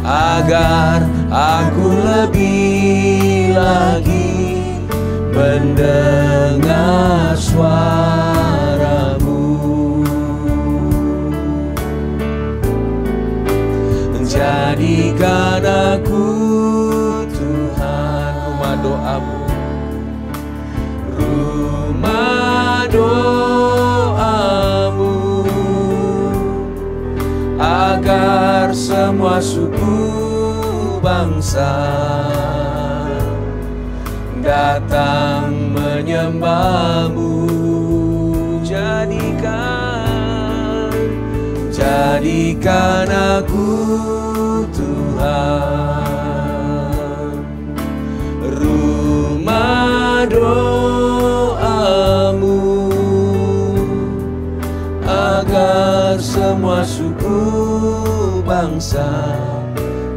Agar aku lebih lagi mendengar suara-Mu. Jadikan aku Tuhan rumah doa-Mu, rumah doa-Mu, agar semua suku bangsa datang menyembah-Mu. Jadikan aku Tuhan rumah doa-Mu, agar semua suku bangsa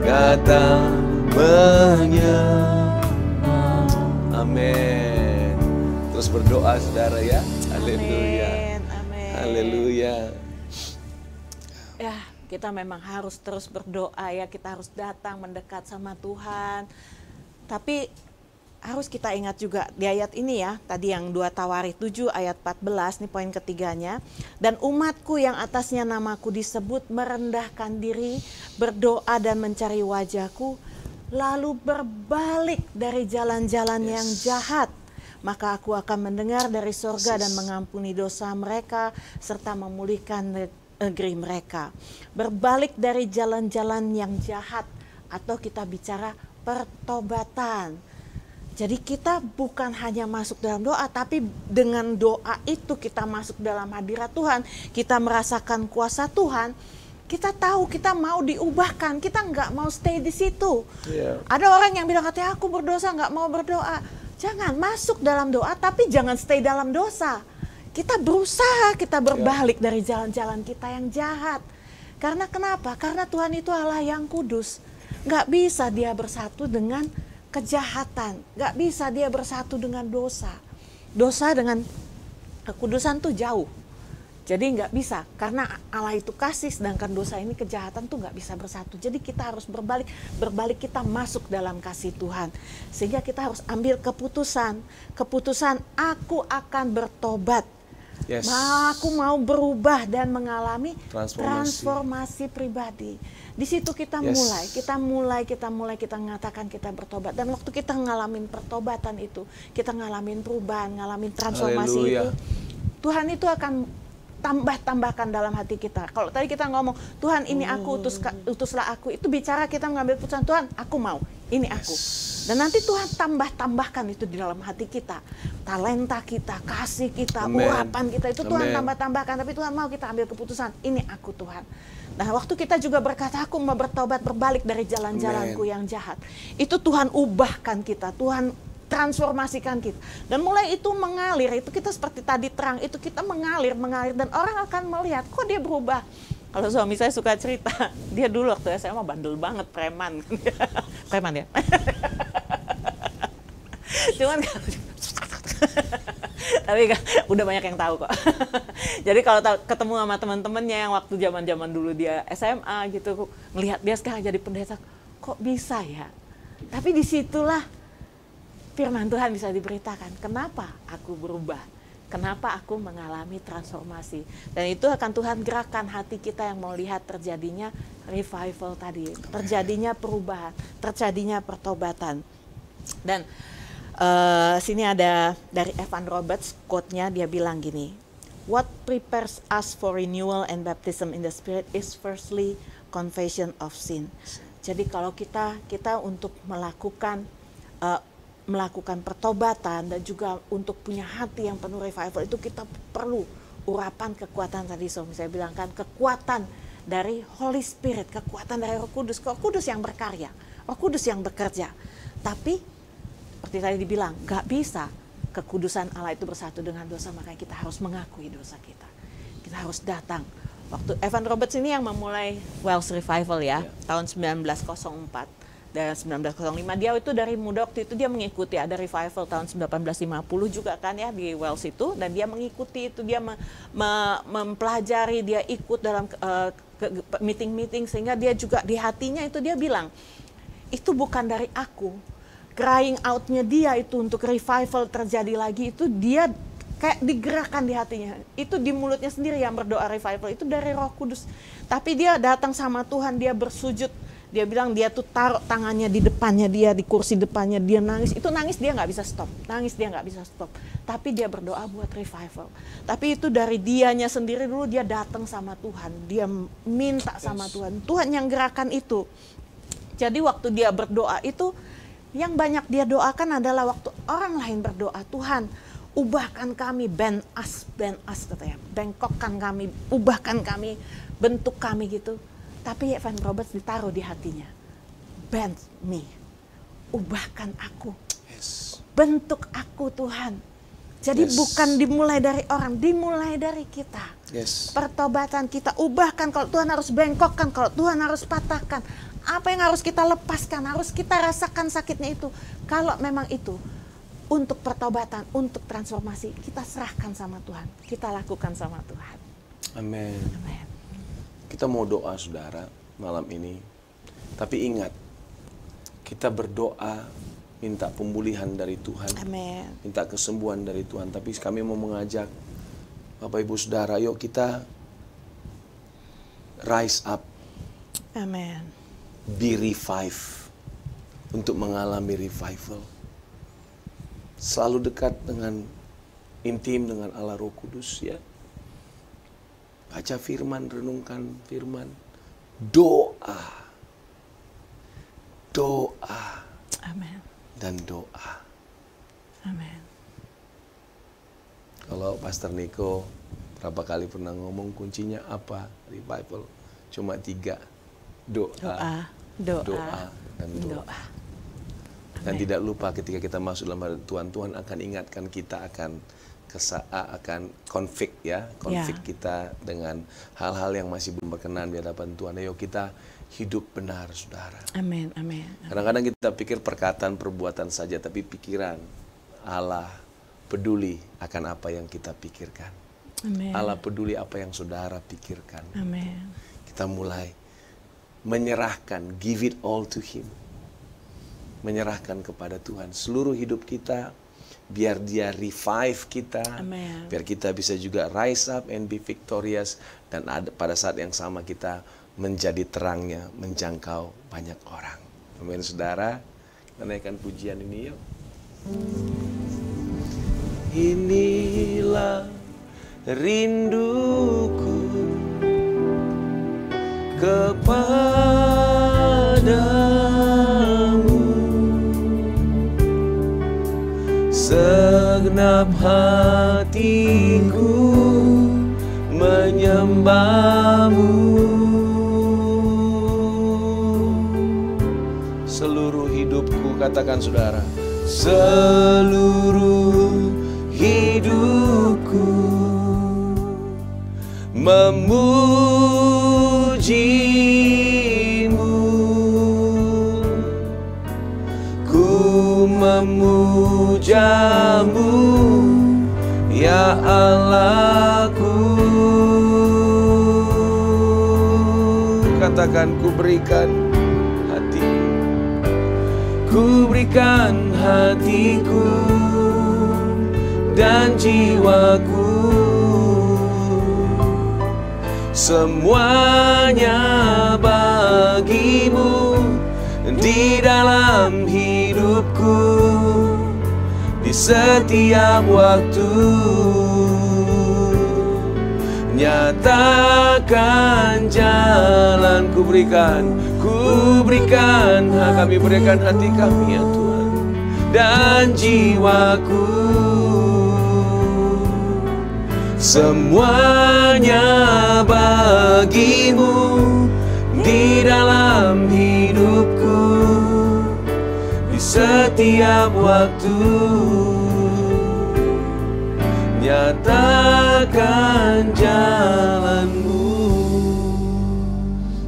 datang menyembah. Amin. Terus berdoa saudara ya. Haleluya. Haleluya. Ya, kita memang harus terus berdoa ya, kita harus datang mendekat sama Tuhan. Tapi harus kita ingat juga di ayat ini ya, tadi yang 2 Tawarikh 7 ayat 14, ini poin ketiganya. Dan umatku yang atasnya namaku disebut merendahkan diri, berdoa dan mencari wajahku, lalu berbalik dari jalan-jalan yang jahat, maka aku akan mendengar dari sorga dan mengampuni dosa mereka, serta memulihkan negeri mereka. Berbalik dari jalan-jalan yang jahat, atau kita bicara pertobatan. Jadi kita bukan hanya masuk dalam doa, tapi dengan doa itu kita masuk dalam hadirat Tuhan, kita merasakan kuasa Tuhan, kita tahu kita mau diubahkan, kita nggak mau stay di situ. Ada orang yang bilang katanya aku berdosa nggak mau berdoa. Jangan masuk dalam doa, tapi jangan stay dalam dosa. Kita berusaha, kita berbalik dari jalan-jalan kita yang jahat. Karena kenapa? Karena Tuhan itu Allah yang kudus. Nggak bisa dia bersatu dengan kejahatan. Nggak bisa dia bersatu dengan dosa. Dosa dengan kekudusan tuh jauh. Jadi nggak bisa, karena Allah itu kasih, sedangkan dosa ini kejahatan tuh nggak bisa bersatu. Jadi kita harus berbalik kita masuk dalam kasih Tuhan. Sehingga kita harus ambil keputusan aku akan bertobat. Yes. Aku mau berubah dan mengalami transformasi pribadi. Di situ kita mulai kita mengatakan kita bertobat. Dan waktu kita ngalamin pertobatan itu, kita ngalamin perubahan, ngalamin transformasi itu, Tuhan itu akan tambahkan dalam hati kita. Kalau tadi kita ngomong, Tuhan ini aku, utuslah aku, itu bicara kita mengambil putusan, Tuhan aku mau, ini aku. Dan nanti Tuhan tambahkan itu di dalam hati kita. Talenta kita, kasih kita, urapan kita, itu Tuhan tambahkan. Tapi Tuhan mau kita ambil keputusan, ini aku Tuhan. Nah waktu kita juga berkata, aku mau bertobat, berbalik dari jalan-jalanku yang jahat. Itu Tuhan ubahkan kita, Tuhan transformasikan kita. Dan mulai itu mengalir, itu kita seperti tadi terang, itu kita mengalir dan orang akan melihat, kok dia berubah. Kalau suami saya suka cerita, dia dulu waktu SMA bandel banget, preman. Preman ya. Cuman tapi udah banyak yang tahu kok. Jadi kalau ketemu sama teman-temannya yang waktu zaman-zaman dulu dia SMA gitu, ngelihat dia sekarang jadi pendeta, kok bisa ya? Tapi disitulah firman Tuhan bisa diberitakan, kenapa aku berubah, kenapa aku mengalami transformasi. Dan itu akan Tuhan gerakan hati kita yang mau lihat terjadinya revival tadi, terjadinya perubahan, terjadinya pertobatan. Dan sini ada dari Evan Roberts, quote-nya, dia bilang gini, what prepares us for renewal and baptism in the Spirit is firstly confession of sin. Jadi kalau kita untuk melakukan pertobatan dan juga untuk punya hati yang penuh revival, itu kita perlu urapan kekuatan tadi saya bilang kan, kekuatan dari Holy Spirit, kekuatan dari Roh Kudus yang berkarya, Roh Kudus yang bekerja. Tapi seperti tadi dibilang, gak bisa kekudusan Allah itu bersatu dengan dosa, makanya kita harus mengakui dosa kita. Kita harus datang. Waktu Evan Roberts ini yang memulai Wells Revival ya, tahun 1904. Dan 1905 dia itu dari muda waktu itu dia mengikuti ada revival tahun 1850 juga kan ya di Wales itu, dan dia mengikuti itu, dia mempelajari, dia ikut dalam meeting-meeting, sehingga dia juga di hatinya itu dia bilang, itu bukan dari aku, crying out-nya dia itu untuk revival terjadi lagi, itu dia kayak digerakkan di hatinya, itu di mulutnya sendiri yang berdoa revival, itu dari Roh Kudus. Tapi dia datang sama Tuhan, dia bersujud. Dia bilang dia tuh taruh tangannya di depannya dia, di kursi depannya, dia nangis. Itu nangis dia nggak bisa stop, Tapi dia berdoa buat revival. Tapi itu dari dianya sendiri dulu, dia datang sama Tuhan. Dia minta sama Tuhan. Tuhan yang gerakan itu. Jadi waktu dia berdoa itu, yang banyak dia doakan adalah waktu orang lain berdoa, Tuhan ubahkan kami, bend us katanya. Bengkokkan kami, ubahkan kami, bentuk kami gitu. Tapi Evan Roberts ditaruh di hatinya, bend me, ubahkan aku, bentuk aku Tuhan. Jadi bukan dimulai dari orang, dimulai dari kita. Pertobatan kita, ubahkan. Kalau Tuhan harus bengkokkan, kalau Tuhan harus patahkan, apa yang harus kita lepaskan, harus kita rasakan sakitnya itu. Kalau memang itu untuk pertobatan, untuk transformasi, kita serahkan sama Tuhan, kita lakukan sama Tuhan. Amin. Kita mau doa saudara malam ini, tapi ingat, kita berdoa minta pemulihan dari Tuhan, Amen. Minta kesembuhan dari Tuhan. Tapi kami mau mengajak Bapak Ibu Saudara, yuk kita rise up, Amen. Be revive, untuk mengalami revival. Selalu dekat dengan, intim dengan Allah Roh Kudus ya. Baca firman, renungkan firman, doa, Amen. Dan doa. Amen. Kalau Pastor Niko berapa kali pernah ngomong, kuncinya apa revival? Cuma 3, doa, dan doa. Dan tidak lupa ketika kita masuk dalam hadirat Tuhan, Tuhan akan ingatkan kita akan konflik kita dengan hal-hal yang masih belum berkenan di hadapan Tuhan. Ayo kita hidup benar, saudara. Amin, amin. Kadang-kadang kita pikir perkataan, perbuatan saja, tapi pikiran Allah peduli akan apa yang kita pikirkan. Amin. Allah peduli apa yang saudara pikirkan. Amin. Kita mulai menyerahkan, give it all to Him. Menyerahkan kepada Tuhan seluruh hidup kita, biar Dia revive kita. Amen. Biar kita bisa juga rise up and be victorious. Dan pada saat yang sama kita menjadi terangnya, menjangkau banyak orang. Amin, saudara. Kita naikkan pujian ini yuk. Inilah rinduku kepadamu, segenap hatiku menyembahmu. Seluruh hidupku, katakan saudara, seluruh hidupku memujimu, ku memujamu, ya Allahku. Katakan, ku berikan hatiku, ku berikan hatiku dan jiwaku, semuanya bagimu di dalam hidupku, di setiap waktu. Nyatakan jalan, ku berikan, kami berikan hati kami ya Tuhan, dan jiwaku, semuanya bagimu di dalam hidupku, di setiap waktu. Nyatakan jalanmu.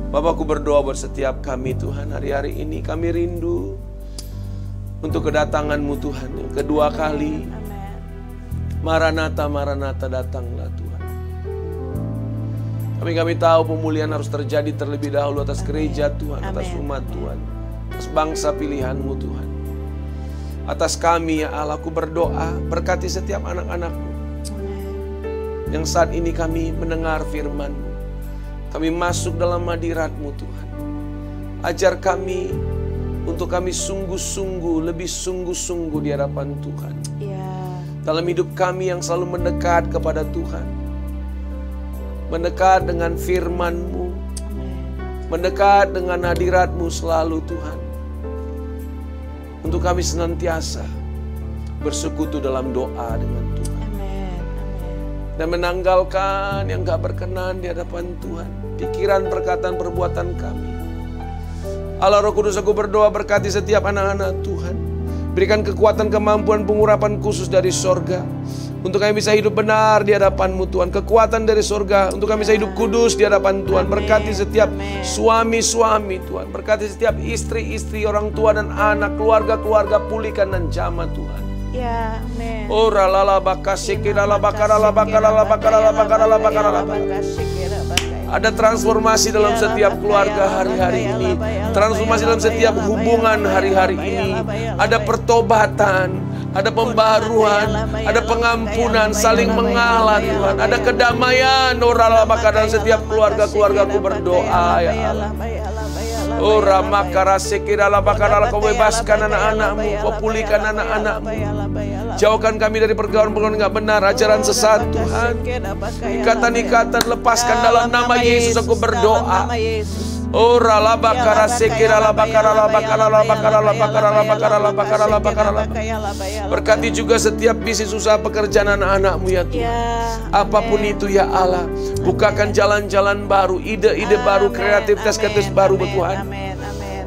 Bapa, aku berdoa buat setiap kami Tuhan. Hari-hari ini kami rindu untuk kedatangan-Mu Tuhan yang kedua kali. Maranatha, Maranatha, datanglah Tuhan. Kami tahu pemulihan harus terjadi terlebih dahulu atas gereja Tuhan, atas umat Tuhan, atas bangsa pilihan-Mu Tuhan. Atas kami ya Allah, aku berdoa, berkati setiap anak-anak-Mu yang saat ini kami mendengar firman-Mu. Kami masuk dalam hadirat-Mu Tuhan. Ajar kami untuk kami sungguh-sungguh, lebih sungguh-sungguh di hadapan Tuhan. Dalam hidup kami yang selalu mendekat kepada Tuhan. Mendekat dengan firman-Mu. Mendekat dengan hadirat-Mu selalu Tuhan. Untuk kami senantiasa bersekutu dalam doa dengan Tuhan. Dan menanggalkan yang gak berkenan di hadapan Tuhan. Pikiran, perkataan, perbuatan kami. Allah Roh Kudus, aku berdoa berkati setiap anak-anak Tuhan. Berikan kekuatan, kemampuan, pengurapan khusus dari sorga. Untuk kami bisa hidup benar di hadapan-Mu Tuhan. Kekuatan dari sorga. Untuk kami bisa hidup kudus di hadapan Tuhan. Berkati setiap suami-suami Tuhan. Berkati setiap istri-istri, orang tua dan anak. Keluarga-keluarga, pulihkan dan jamah Tuhan. Ya, amin. Ora lala bakasikira la bakara la bakara la bakara la bakara la bakara la bakara. Ada transformasi dalam setiap keluarga hari-hari ini. Transformasi dalam setiap hubungan hari-hari ini. Ada pertobatan, ada pembaruan, ada pengampunan, saling mengalah Tuhan. Ada kedamaian, ora lala bakara dalam setiap keluarga-keluargaku berdoa ya Allah. Oh Ramakara sekiranya bakal Kau bebaskan anak-anak-Mu, Kau pulihkan anak-anak-Mu. Jauhkan kami dari pergaulan-pergaulan yang gak benar, ajaran sesat Tuhan. Ikatan-ikatan lepaskan dalam nama Yesus aku berdoa. Oh rala bakara sekiranya bakara berkati juga setiap bisnis usaha pekerjaan anak-anak-Mu ya Tuhan. Apapun itu ya Allah, bukakan jalan-jalan baru, ide-ide baru, kreativitas baru Tuhan.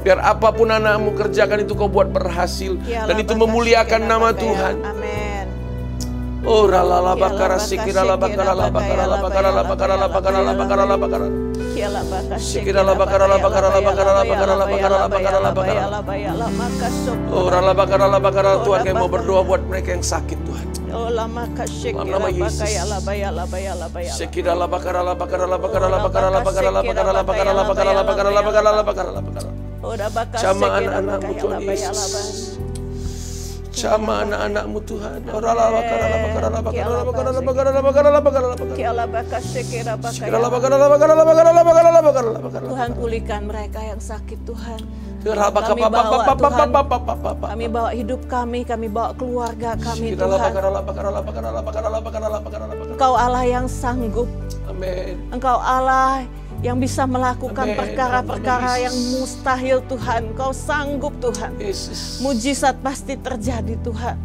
Biar apapun anakmu kerjakan itu kau buat berhasil. Dan itu memuliakan nama Tuhan. Amin. Oh ralala bakara sikirala bakara la bakara la bakara la bakara la bakara la bakara la bakara. Sikirala bakara la bakara la bakara la bakara la bakara la bakara la bakara. Oh rala bakara la bakara. Tuhan kami mau berdoa buat mereka yang sakit Tuhan. Oh lama kasih Nama Yesus. Sikirala bakara la bakara la bakara la bakara la bakara la bakara la bakara la bakara la bakara la bakara la bakara la bakara. Jamah anak-anakmu Tuhan Yesus. Jamah anak-anakmu Tuhan. Tuhan pulihkan mereka yang sakit Tuhan. Kami bawa hidup kami bawa keluarga kami Tuhan. Engkau Allah yang sanggup. Engkau Allah yang bisa melakukan perkara-perkara yang mustahil Tuhan. Engkau sanggup Tuhan. Mujizat pasti terjadi Tuhan.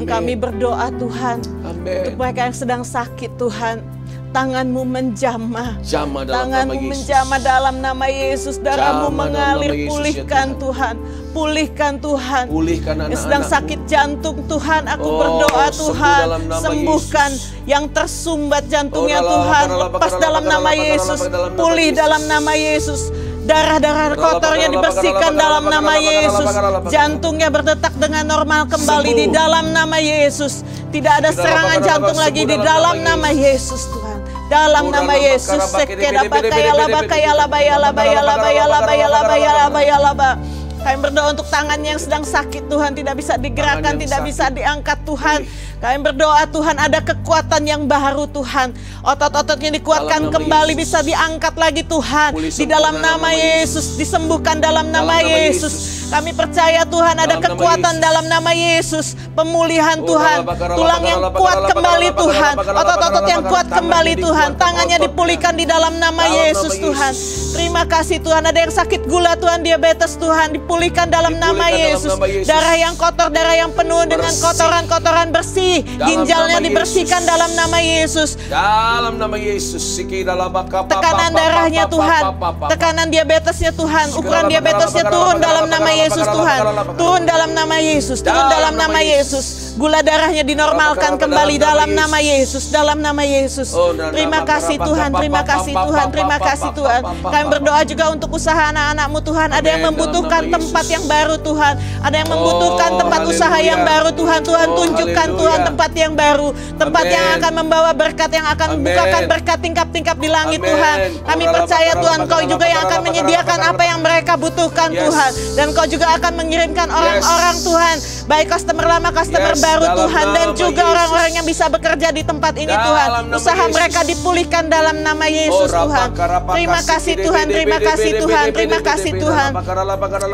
Kami berdoa Tuhan untuk mereka yang sedang sakit Tuhan. Tanganmu menjamah. Tanganmu menjamah dalam nama Yesus. Darahmu mengalir. Pulihkan Tuhan. Pulihkan Tuhan. Yang sedang sakit jantung Tuhan. Aku berdoa Tuhan. Sembuhkan yang tersumbat jantungnya Tuhan. Lepas dalam nama Yesus. Pulih dalam nama Yesus. Darah-darah kotornya dibersihkan dalam nama Yesus. Jantungnya berdetak dengan normal kembali di dalam nama Yesus. Tidak ada serangan jantung lagi di dalam nama Yesus Tuhan. Dalam nama Yesus. Kami berdoa untuk tangan yang sedang sakit Tuhan, tidak bisa digerakkan, tidak bisa diangkat Tuhan. Kami berdoa Tuhan ada kekuatan yang baru Tuhan. Otot-ototnya dikuatkan kembali, bisa diangkat lagi Tuhan. Di dalam nama Yesus, disembuhkan dalam nama Yesus. Kami percaya Tuhan ada kekuatan dalam nama Yesus. Pemulihan Tuhan, tulang yang kuat kembali Tuhan. Otot-otot yang kuat kembali Tuhan. Tangannya dipulihkan di dalam nama Yesus Tuhan. Terima kasih Tuhan, ada yang sakit gula Tuhan, diabetes Tuhan, dipulihkan dalam nama Yesus. Darah yang kotor, darah yang penuh dengan kotoran-kotoran bersih. Ginjalnya dibersihkan dalam nama Yesus. Dalam nama Yesus. Tekanan darahnya Tuhan, tekanan diabetesnya Tuhan, ukuran diabetesnya turun dalam nama Yesus Tuhan. Turun dalam nama Yesus, turun dalam nama Yesus. Gula darahnya dinormalkan kembali dalam nama Yesus, dalam nama Yesus. Terima kasih Tuhan, terima kasih Tuhan, terima kasih Tuhan. Kami berdoa juga untuk usaha anak-anakmu Tuhan. Ada yang membutuhkan tempat yang baru Tuhan. Ada yang membutuhkan tempat usaha yang baru Tuhan. Tuhan tunjukkan Tuhan tempat yang baru. Tempat yang akan membawa berkat, yang akan membukakan berkat tingkap-tingkap di langit Tuhan. Kami percaya Tuhan Kau juga yang akan menyediakan apa yang mereka butuhkan Tuhan. Dan Kau juga akan mengirimkan orang-orang Tuhan. Baik customer lama, customer baru Tuhan. Dan juga orang-orang yang bisa bekerja di tempat ini Tuhan. Usaha mereka dipulihkan dalam nama Yesus Tuhan. Terima kasih Tuhan, terima kasih Tuhan, terima kasih Tuhan.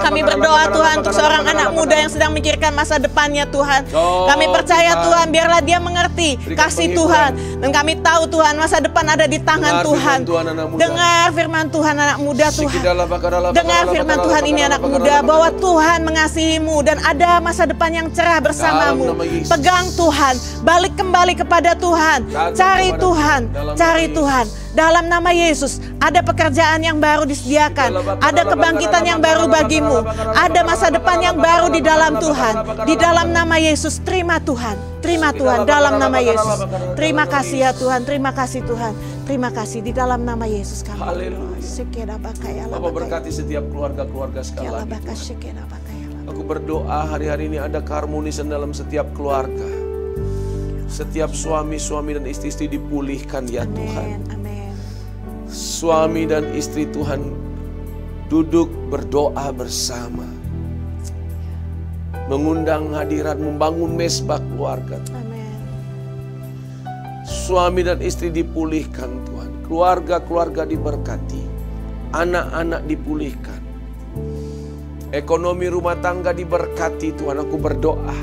Kami berdoa Tuhan untuk seorang anak muda yang sedang memikirkan masa depannya Tuhan. Kami percaya Tuhan, biarlah dia mengerti kasih Tuhan. Dan kami tahu Tuhan masa depan ada di tangan Tuhan. Dengar firman Tuhan anak muda Tuhan. Dengar firman Tuhan ini anak muda, bahwa Tuhan mengasihimu dan ada masa depan yang cerah bersamamu. Pegang Tuhan, balik kembali kepada Tuhan. Cari Tuhan, cari Tuhan. Dalam nama Yesus, ada pekerjaan yang baru disediakan. Ada kebangkitan yang baru bagimu. Ada masa depan yang baru di dalam Tuhan. Di dalam nama Yesus, terima Tuhan. Terima Tuhan, dalam nama Yesus. Terima kasih ya Tuhan, terima kasih Tuhan. Terima kasih di dalam nama Yesus kami. Haleluya. Bapak berkati setiap keluarga-keluarga sekali lagi Tuhan. Aku berdoa hari-hari ini ada keharmonisan dalam setiap keluarga. Setiap suami-suami dan istri-istri dipulihkan ya Tuhan. Suami dan istri Tuhan duduk berdoa bersama. Mengundang hadirat, membangun mesbah keluarga. Suami dan istri dipulihkan Tuhan. Keluarga-keluarga diberkati. Anak-anak dipulihkan. Ekonomi rumah tangga diberkati Tuhan. Aku berdoa.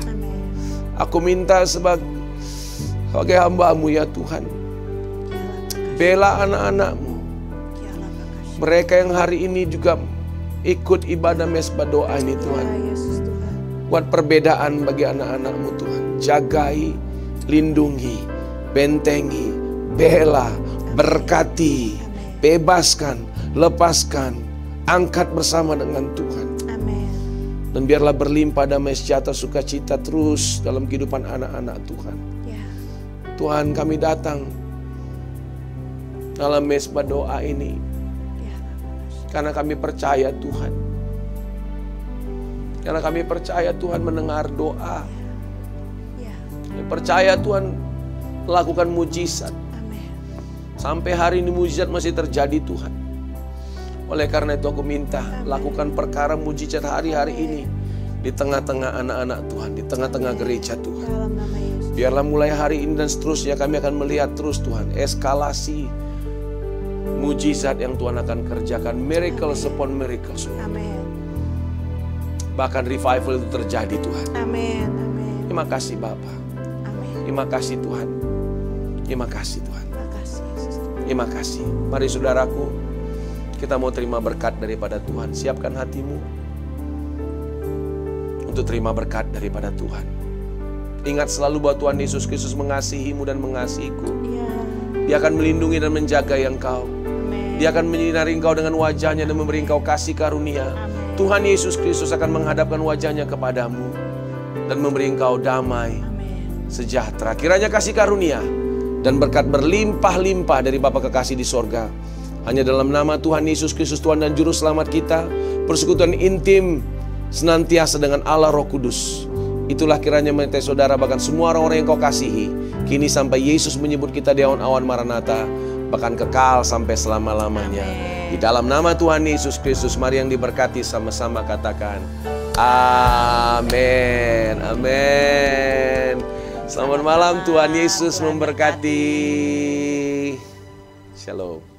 Aku minta sebagai hamba-Mu ya Tuhan. Bela anak-anak-Mu. Mereka yang hari ini juga ikut ibadah mesbah doa ini Tuhan. Buat perbedaan bagi anak-anak-Mu Tuhan. Jagai, lindungi, bentengi, bela, berkati, bebaskan, lepaskan, angkat bersama dengan Tuhan. Dan biarlah berlimpah damai sejahtera sukacita terus dalam kehidupan anak-anak Tuhan. Ya. Tuhan, kami datang dalam mesbah doa ini Ya. karena kami percaya Tuhan. Karena kami percaya Tuhan mendengar doa. Ya. Kami percaya Tuhan melakukan mujizat. Amin. Sampai hari ini mujizat masih terjadi Tuhan. Oleh karena itu aku minta lakukan perkara mujizat hari-hari ini di tengah-tengah anak-anak Tuhan, di tengah-tengah gereja Tuhan. Dalam nama Yesus. Biarlah mulai hari ini dan seterusnya kami akan melihat terus Tuhan eskalasi mujizat yang Tuhan akan kerjakan, miracles upon miracles. Amin. Bahkan revival itu terjadi Tuhan. Amin. Amin. Terima kasih Bapa. Amin. Terima kasih Tuhan. Terima kasih Tuhan. Terima kasih Yesus. Terima kasih. Mari saudaraku, kita mau terima berkat daripada Tuhan. Siapkan hatimu untuk terima berkat daripada Tuhan. Ingat selalu bahwa Tuhan Yesus Kristus mengasihimu dan mengasihiku. Ya. Dia akan melindungi dan menjaga engkau. Amin. Dia akan menyinari engkau dengan wajahnya dan memberi engkau kasih karunia. Amin. Tuhan Yesus Kristus akan menghadapkan wajahnya kepadamu dan memberi engkau damai, Amin. sejahtera. Kiranya kasih karunia dan berkat berlimpah-limpah dari Bapa kekasih di sorga. Hanya dalam nama Tuhan Yesus Kristus, Tuhan dan Juru Selamat kita, persekutuan intim senantiasa dengan Allah Roh Kudus. Itulah kiranya menyertai saudara, bahkan semua orang-orang yang kau kasihi, kini sampai Yesus menyebut kita di awan-awan Maranatha, bahkan kekal sampai selama-lamanya. Di dalam nama Tuhan Yesus Kristus, mari yang diberkati sama-sama katakan amin. Amin. Selamat malam, Tuhan Yesus memberkati. Shalom.